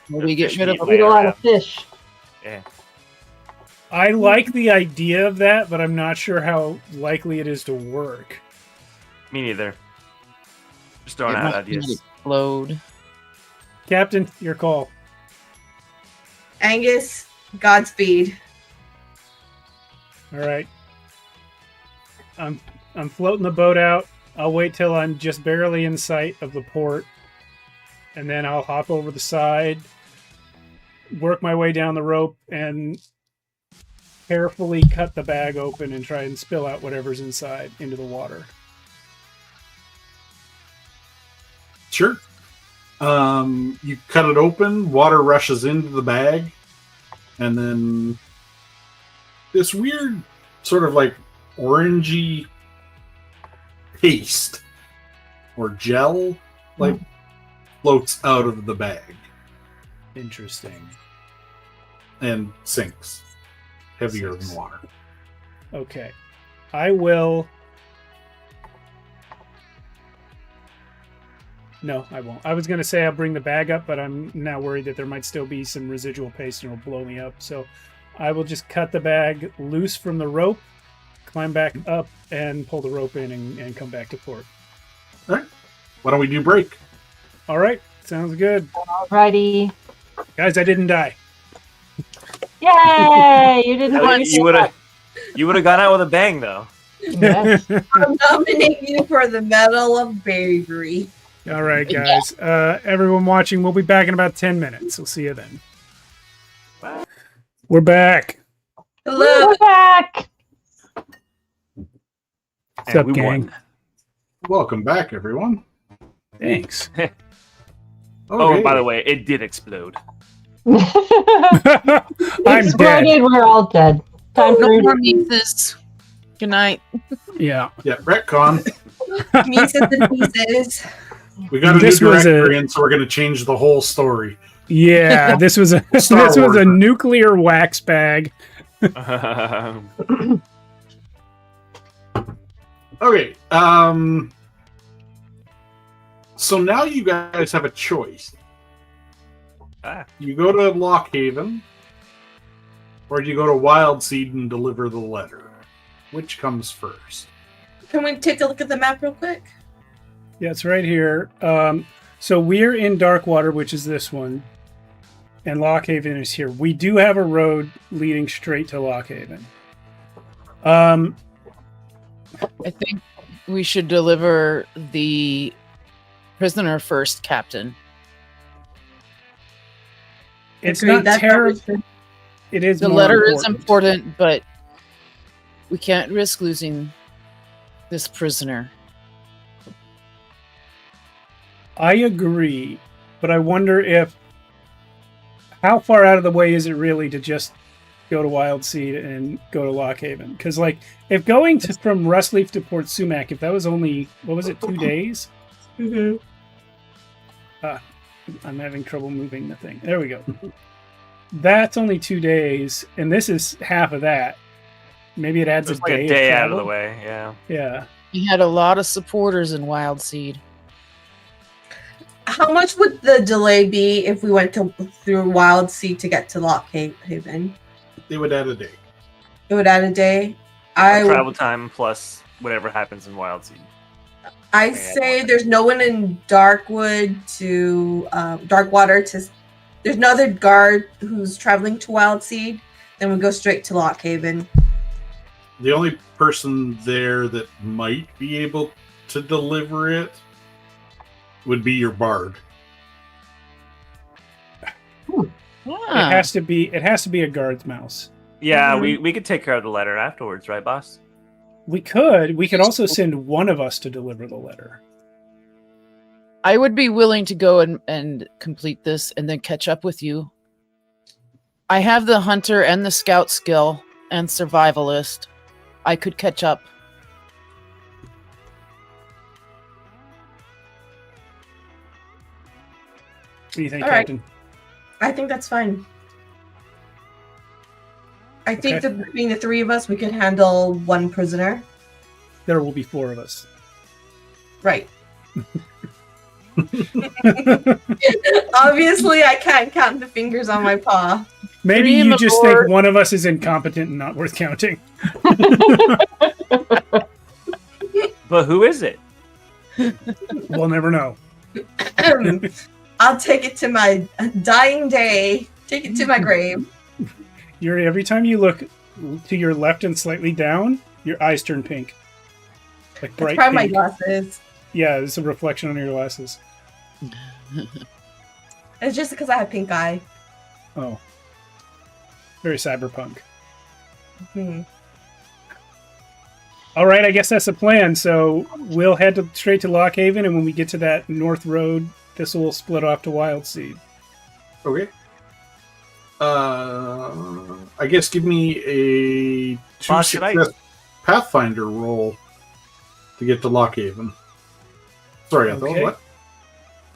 Maybe get rid of Eat a lot of fish. Yeah. I like the idea of that, but I'm not sure how likely it is to work. Me neither. Just throwing out ideas. Explode. Captain, your call. Angus, Godspeed. All right. I'm floating the boat out. I'll wait till I'm just barely in sight of the port, and then I'll hop over the side, work my way down the rope, and carefully cut the bag open and try and spill out whatever's inside into the water. Sure. You cut it open, water rushes into the bag, and then this weird sort of like orangey paste or gel like floats out of the bag Interesting. and sinks heavier than water. Okay. I will... No, I won't. I was going to say I'll bring the bag up, but I'm now worried that there might still be some residual paste and it'll blow me up. So I will just cut the bag loose from the rope, climb back up, and pull the rope in and come back to port. All right. Why don't we do break? All right. Sounds good. Alrighty. Guys, I didn't die. Yay! You didn't want You would have gone out with a bang, though. Yes. I'll nominate you for the Medal of Bravery. All right, guys. Everyone watching, we'll be back in about 10 minutes. We'll see you then. We're back. Hello. We're back. What's up, we gang? won. Welcome back, everyone. Thanks. Oh, by the way, it did explode. I'm dead. Exploded. We're all dead. Time No for more Mephis. Good night. Yeah. Yeah, retcon. Pieces and pieces. We got a new This was director in, so we're going to change the whole story. Yeah, this was a Star this was a Wars. nuclear wax bag. Okay. So now you guys have a choice. You go to Lockhaven, or do you go to Wildseed and deliver the letter? Which comes first? Can we take a look at the map real quick? Yeah, it's right here. So we're in Darkwater, which is this one, and Lockhaven is here. We do have a road leading straight to Lockhaven. I think we should deliver the prisoner first, Captain. It's Agreed, not that's terrible. always- It is The more letter is important, but we can't risk losing this prisoner. I agree, but I wonder if how far out of the way is it really to just go to Wildseed and go to Lockhaven? Because like if going from Rustleaf to Port Sumac, if that was only 2 days? Mhm. I'm having trouble moving the thing. There we go. That's only 2 days, and this is half of that. Maybe it adds It's a like day. a day of out of the travel. way. Yeah. Yeah. We had a lot of supporters in Wildseed. How much would the delay be if we went through Wild Sea to get to Lockhaven? They would add a day. It would add a day. I Travel time plus whatever happens in Wild Seed. I say there's no one in Darkwater to. There's no other guard who's traveling to Wild Seed. Then we go straight to Lockhaven. The only person there that might be able to deliver it would be your bard. It has to be a guard's mouse. Yeah, Mhm. we could take care of the letter afterwards, right, boss? We could also send one of us to deliver the letter. I would be willing to go and complete this and then catch up with you. I have the hunter and the scout skill and survivalist. I could catch up. What do you think, All right. Captain? I think that's fine. I think Okay. that between the three of us, we can handle one prisoner. There will be 4 of us. Right. Obviously, I can't count the fingers on my paw. Maybe Three, you my just lord. think one of us is incompetent and not worth counting. But who is it? We'll never know. I'll take it to my dying day. Take it to my grave. Yuri, every time you look to your left and slightly down, your eyes turn pink. Like It's bright probably my pink. glasses. Yeah, it's a reflection on your glasses. It's just because I have pink eye. Oh. Very cyberpunk. Hmm. All right, I guess that's the plan. So we'll head straight to Lockhaven, and when we get to that north road, this will split off to Wildseed. Okay. I guess give me a Boss, should I- success Pathfinder roll to get to Lockhaven. Sorry, Ethel, Okay. what?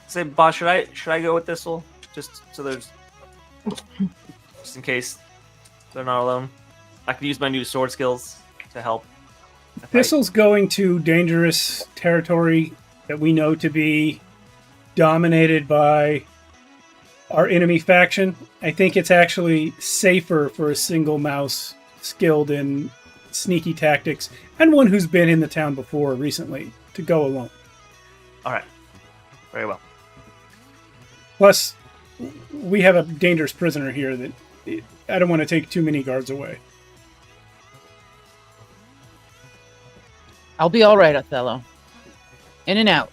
Say, boss, should I go with Thistle? Just so there's, just in case they're not alone. I can use my new sword skills to help. the fight. Thistle's going to dangerous territory that we know to be dominated by our enemy faction. I think it's actually safer for a single mouse skilled in sneaky tactics and one who's been in the town before recently to go alone. All right. Very well. Plus, we have a dangerous prisoner here that I don't want to take too many guards away. I'll be all right, Othello. In and out.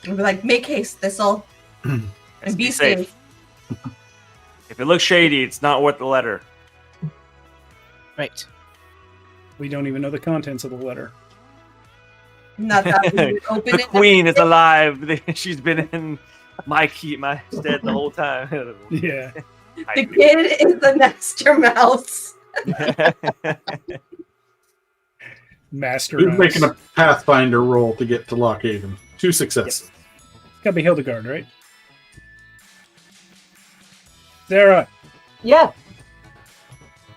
I'll be like, make haste, Thistle. Let's And be safe. If it looks shady, it's not worth the letter. Right. We don't even know the contents of the letter. Not that we would open The it. queen is alive. She's been in my stead the whole time. Yeah. The kid is the master mouse. Master Who's mouse. making a Pathfinder roll to get to Lockhaven? 2 successes. It's gotta be Hildegard, right? Sarah, Yeah.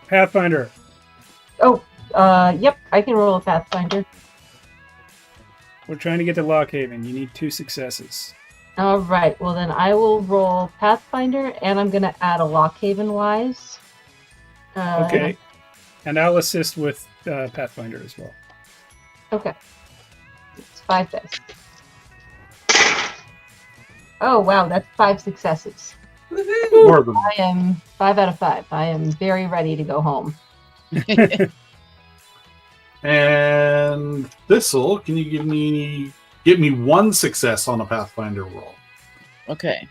Pathfinder. Oh, yep. I can roll a Pathfinder. We're trying to get to Lockhaven. You need 2 successes. All right. Well, then I will roll Pathfinder, and I'm going to add a Lockhaven Wise. Okay. And I'll assist with Pathfinder as well. Okay. It's 5 dice. Oh, wow. That's 5 successes. More than I am 5 out of 5. I am very ready to go home. And Thistle, can you give me 1 success on a Pathfinder roll? Okay.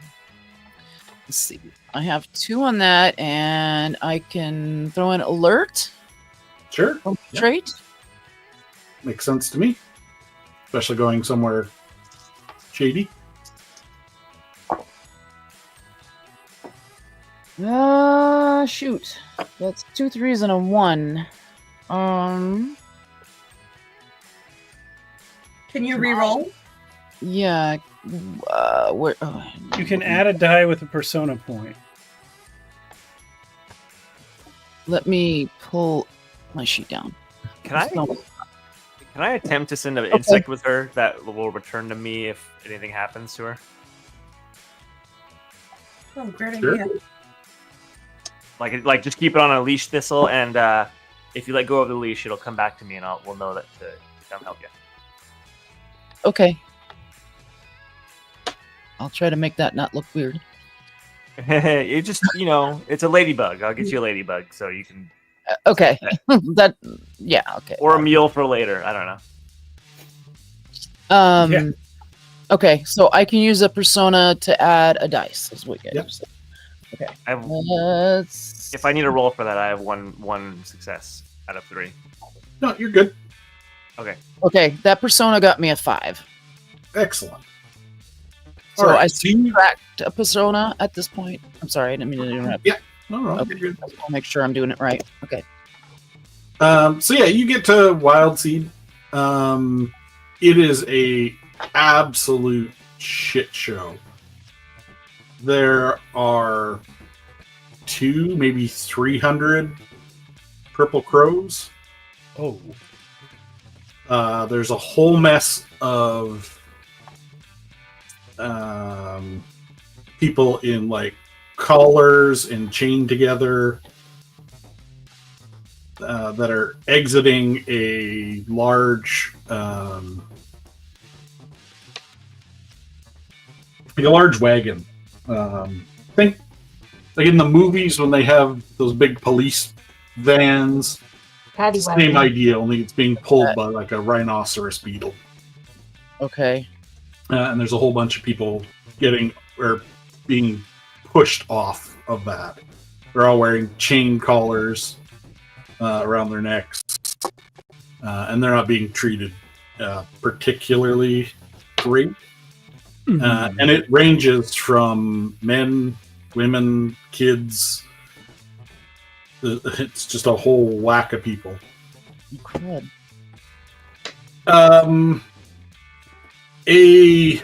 Let's see. I have 2 on that, and I can throw in alert Sure. trait. Makes sense to me. Especially going somewhere shady. Shoot. That's 2 3s and a 1. Can you re-roll? Yeah. Where? You can add a die with a persona point. Let me pull my sheet down. Can I attempt to send an insect with her that will return to me if anything happens to her? Oh, great Sure. idea. Like just keep it on a leash, Thistle, and if you let go of the leash, it'll come back to me, and we'll know that to come help you. Okay. I'll try to make that not look weird. It just, it's a ladybug. I'll get you a ladybug so you can, Okay. Okay. or a meal for later. I don't know. Yeah. Okay, so I can use a persona to add a dice. Is what you Yep. said. I have, Let's. if I need a roll for that, I have one success out of 3. No, you're good. Okay, that persona got me a 5. Excellent. So All right, I so you- subtract a persona at this point. I'm sorry, I didn't mean to interrupt. No, Okay. you're good. I'll make sure I'm doing it right. Okay. So yeah, you get to Wild Seed. It is a absolute shit show. There are 2, maybe 300 purple crows. Oh. There's a whole mess of people in like collars and chained together that are exiting a large wagon. Think like in the movies when they have those big police vans. Paddy Same wagon. idea, only it's being pulled by like a rhinoceros beetle. Okay. And there's a whole bunch of people being pushed off of that. They're all wearing chain collars around their necks, and they're not being treated particularly great. And it ranges from men, women, kids. It's just a whole whack of people. Crud. A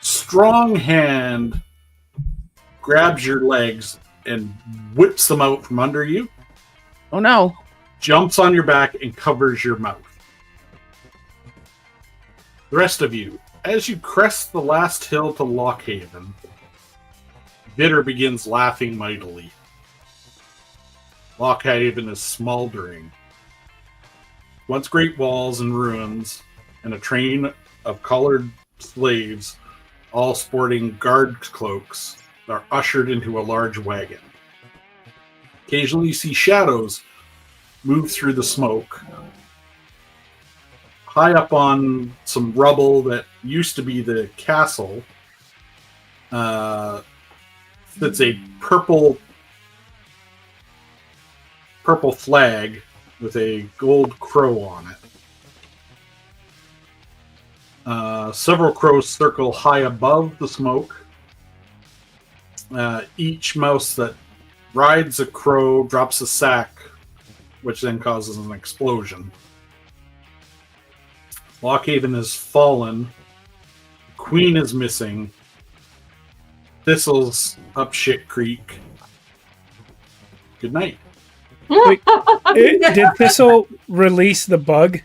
strong hand grabs your legs and whips them out from under you, Oh no. jumps on your back, and covers your mouth. The rest of you, as you crest the last hill to Lockhaven, Bitter begins laughing mightily. Lockhaven is smoldering. Once great walls and ruins, and a train of collared slaves, all sporting guard cloaks, are ushered into a large wagon. Occasionally you see shadows move through the smoke. High up on some rubble that used to be the castle, sits a purple flag with a gold crow on it. Several crows circle high above the smoke. Each mouse that rides a crow drops a sack, which then causes an explosion. Lockhaven has fallen. Queen is missing. Thistle's up shit creek. Good night. Did Thistle release the bug?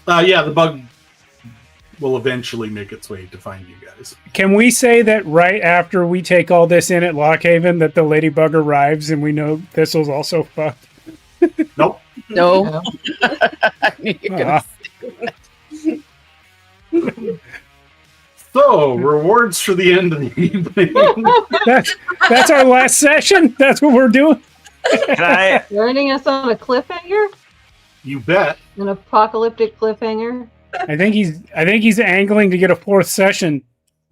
Yeah, the bug will eventually make its way to find you guys. Can we say that right after we take all this in at Lockhaven that the ladybug arrives and we know Thistle's also fucked? Nope. No. No. I knew you were gonna So, rewards for the end of the evening. That's our last session? That's what we're doing? Can I? You're ending us on a cliffhanger? You bet. An apocalyptic cliffhanger? I think he's angling to get a fourth session.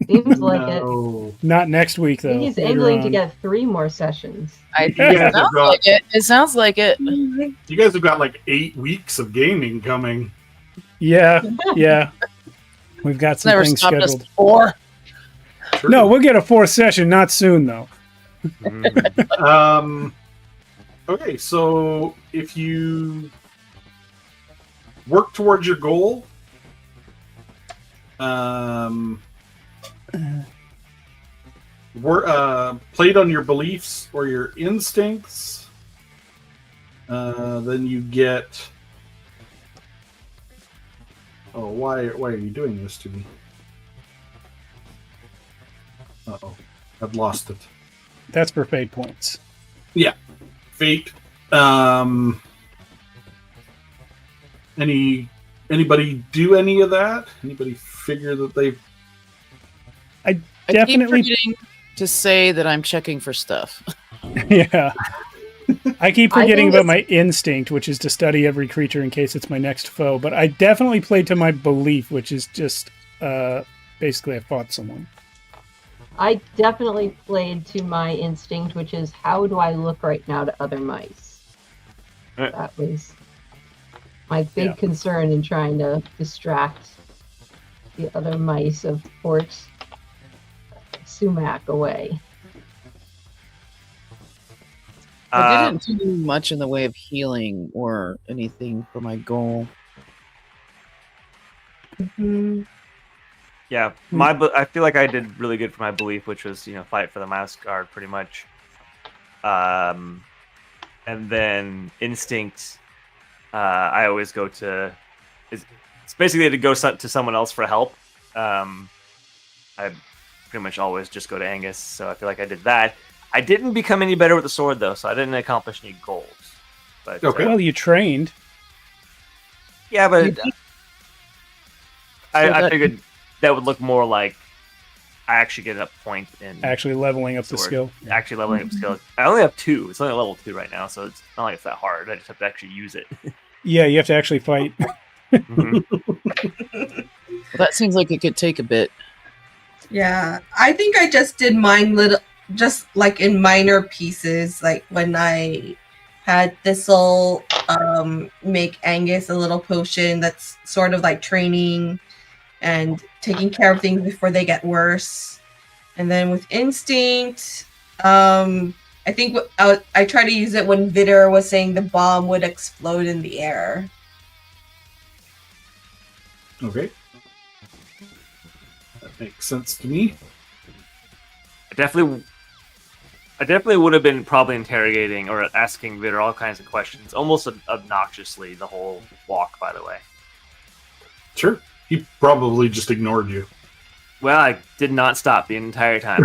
Seems like it. No. Not next week I though. think he's later angling to on. get 3 more sessions. It Yeah, sounds got- like it. It sounds like it. You guys have got like 8 weeks of gaming coming. Yeah. We've got It's some never things stopped us scheduled. before. Sure. No, we'll get a fourth session, not soon though. Okay, so if you work towards your goal, played on your beliefs or your instincts, then you get. Oh, why are you doing this to me? Uh-oh, I've lost it. That's for fate points. Fate. Anybody do any of that? Anybody figure that they've? I Definitely. keep forgetting to say that I'm checking for stuff. Yeah. I keep I forgetting think about my instinct, which is to study every creature in case it's my next foe. But I definitely played to my belief, which is just basically I fought someone. I definitely played to my instinct, which is how do I look right now to other mice? That was my big Yeah. concern in trying to distract the other mice of Fort Sumac away. I didn't do much in the way of healing or anything for my goal. Yeah, I feel like I did really good for my belief, which was fight for the mouse guard pretty much. And then instinct, I always go to. It's basically to go to someone else for help. I pretty much always just go to Angus, so I feel like I did that. I didn't become any better with the sword though, so I didn't accomplish any goals. But Okay. Well, you trained. yeah, but I that- figured that would look more like I actually get a point in Actually leveling up the sword. skill. Actually leveling up skill. I only have 2. It's only level 2 right now, so it's not like it's that hard. I just have to actually use it. Yeah, you have to actually fight. Mhm. Well, that seems like it could take a bit. Yeah, I think I just did mine just like in minor pieces, like when I had Thistle make Angus a little potion that's sort of like training and taking care of things before they get worse. And then with Instinct, I think I tried to use it when Vitter was saying the bomb would explode in the air. Okay. That makes sense to me. I definitely would have been probably interrogating or asking Vitter all kinds of questions, almost obnoxiously the whole walk, by the way. Sure. He probably just ignored you. Well, I did not stop the entire time.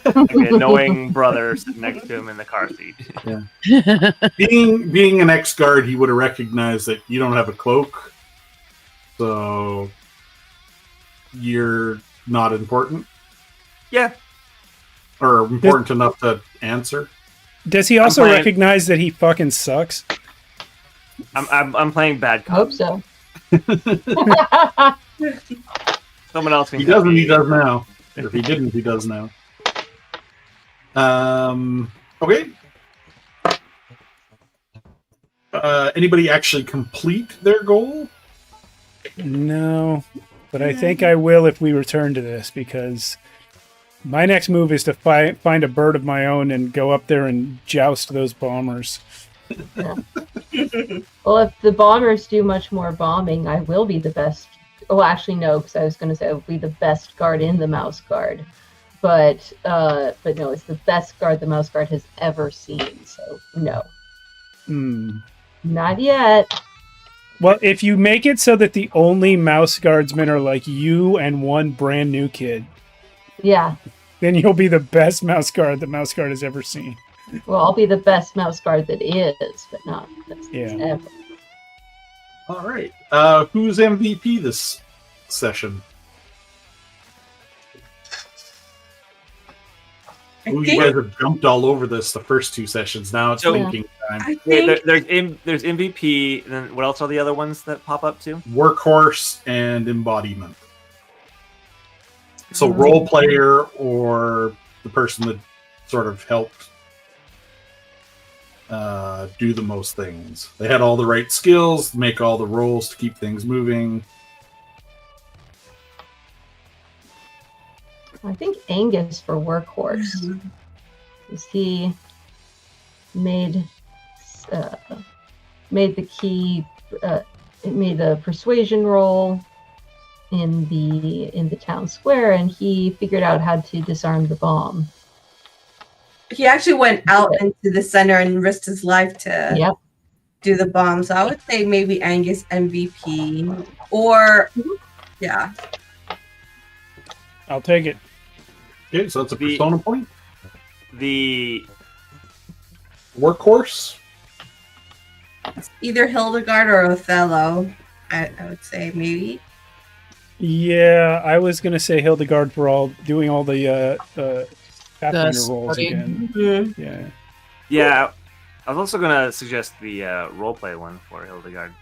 Like an annoying brother sitting next to him in the car seat. Being an ex-guard, he would have recognized that you don't have a cloak. So you're not important. Yeah. Or important enough to answer. Does he also playing- recognize that he fucking sucks? I'm playing bad I hope cop. so. Someone else can He tell doesn't, me. he does now. If he didn't, he does now. Okay. Anybody actually complete their goal? No, but I think I will if we return to this because my next move is to find a bird of my own and go up there and joust those bombers. Well, if the bombers do much more bombing, I will be the best. Oh, actually, no, because I was going to say I would be the best guard in the mouse guard. But no, it's the best guard the mouse guard has ever seen. So no, Hmm. not yet. Well, if you make it so that the only mouse guardsmen are like you and one brand new kid, Yeah. then you'll be the best mouse guard the mouse guard has ever seen. Well, I'll be the best mouse guard that is, but not the best ever. All right. Who's MVP this session? Ooh, you guys have jumped all over this the first 2 sessions. Now it's So- thinking time. I Yeah, think there's MVP, and then what else are the other ones that pop up too? Workhorse and embodiment. So role player or the person that sort of helped do the most things. They had all the right skills, make all the rolls to keep things moving. I think Angus for Workhorse. Is he made the key, made the persuasion roll in the town square, and he figured out how to disarm the bomb. he actually went out into the center and risked his life to Yep. do the bomb. So I would say maybe Angus MVP or yeah. I'll take it. Okay, so that's a persona point. The Workhorse. Either Hildegard or Othello. I would say maybe. Yeah, I was gonna say Hildegard for doing all the Pathfinder rolls starting. again. Mhm. Yeah. yeah, I was also gonna suggest the roleplay one for Hildegard.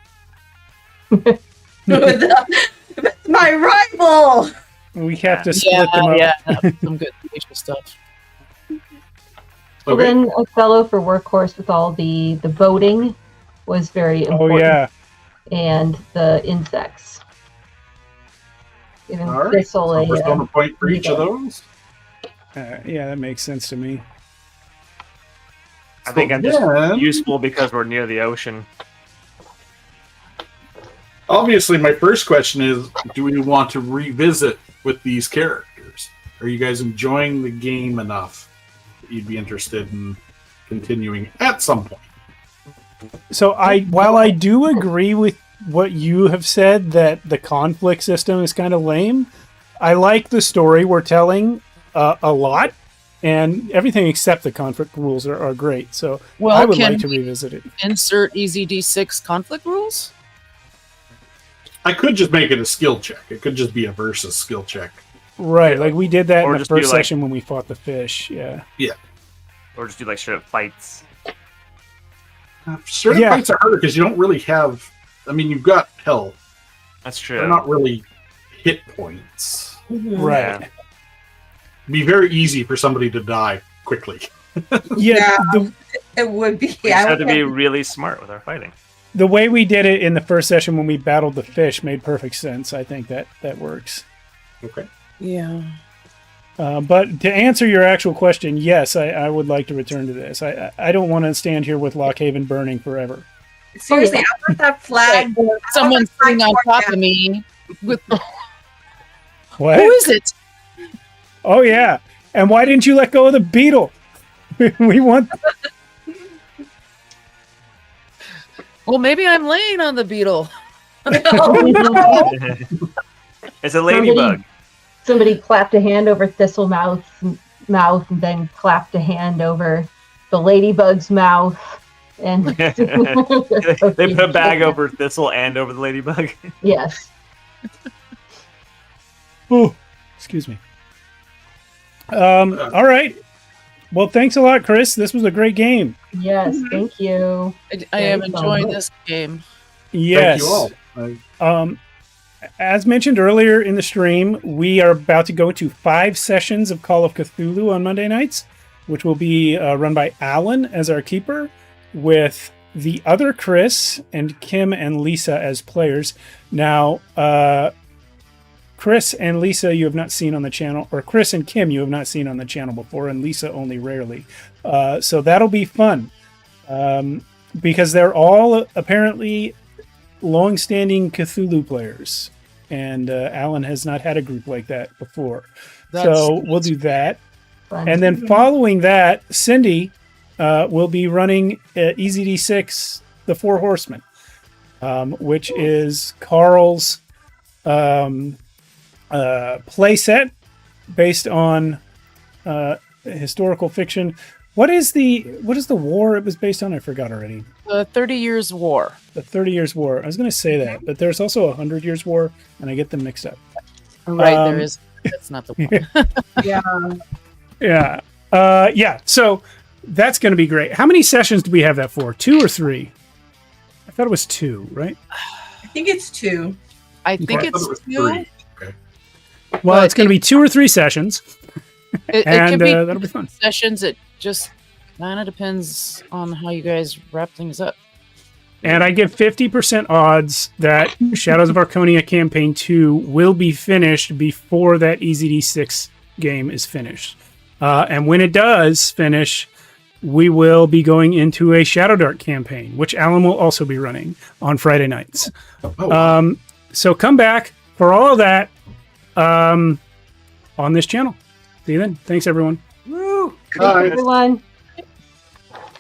That's my rival. We have to split them up. Yeah, some good facial stuff. Well, Okay. then Othello for Workhorse with all the voting was very important. Oh yeah. And the insects. Even All right. Thistle So persona point for each of Ego. those. Yeah, that makes sense to me. I think I'm just then- useful because we're near the ocean. Obviously, my first question is, do we want to revisit with these characters? Are you guys enjoying the game enough that you'd be interested in continuing at some point? So while I do agree with what you have said that the conflict system is kind of lame, I like the story we're telling a lot, and everything except the conflict rules are great. So Well, I would can like to we revisit it. insert easy D6 conflict rules? I could just make it a skill check. It could just be a versus skill check. Right, like we did that Or in the just do, first like- session when we fought the fish. Yeah. Or just do like straight up fights. Certain Yeah. fights are harder because you don't really have. I mean, you've got health. That's They're true. not really hit points. Right. Yeah. It'd be very easy for somebody to die quickly. Yeah. It would be. We I just have would to be have- really smart with our fighting. The way we did it in the first session when we battled the fish made perfect sense. I think that works. Okay. Yeah. But to answer your actual question, yes, I would like to return to this. I don't want to stand here with Lockhaven burning forever. seriously, I want that flag. Someone I sitting on want top that. of me with What? who is it? Oh yeah. And why didn't you let go of the beetle? We want. Well, maybe I'm laying on the beetle. It's a ladybug. Somebody clapped a hand over Thistle mouth, and then clapped a hand over the ladybug's mouth. And They put a bag over Thistle and over the ladybug. Yes. Oh, excuse me. All right. Well, thanks a lot, Chris. This was a great game. Yes. Thank you. I am Very fun. enjoying this game. Yes. Thank you all. As mentioned earlier in the stream, we are about to go to 5 sessions of Call of Cthulhu on Monday nights, which will be run by Alan as our keeper, with the other Chris and Kim and Lisa as players. Now, Chris and Lisa you have not seen on the channel, or Chris and Kim you have not seen on the channel before, and Lisa only rarely. So that'll be fun, because they're all apparently long-standing Cthulhu players, and Alan has not had a group like that before. So we'll do that. Fun. And then following that, Cindy will be running Easy D6, The Four Horsemen. which is Carl's playset based on historical fiction. What is the war it was based on? I forgot already. The 30 Years' War. The 30 Years' War. I was going to say that, but there's also a 100 Years' War, and I get them mixed up. Right, there is. That's not the one. Yeah. Yeah. So that's going to be great. How many sessions do we have that for? 2 or 3? I thought it was 2, right? I think it's 2. I think I thought it's it was 2. 3. Okay. Well, But it's going to be 2 or 3 sessions, It and can be that'll be fun. sessions. It just kind of depends on how you guys wrap things up. And I give 50% odds that Shadows of Archonia Campaign 2 will be finished before that EZD6 game is finished. And when it does finish, we will be going into a Shadow Dart campaign, which Alan will also be running on Friday nights. Oh, wow. So come back for all of that on this channel. See you then. Thanks, everyone. Woo! Bye. Everyone.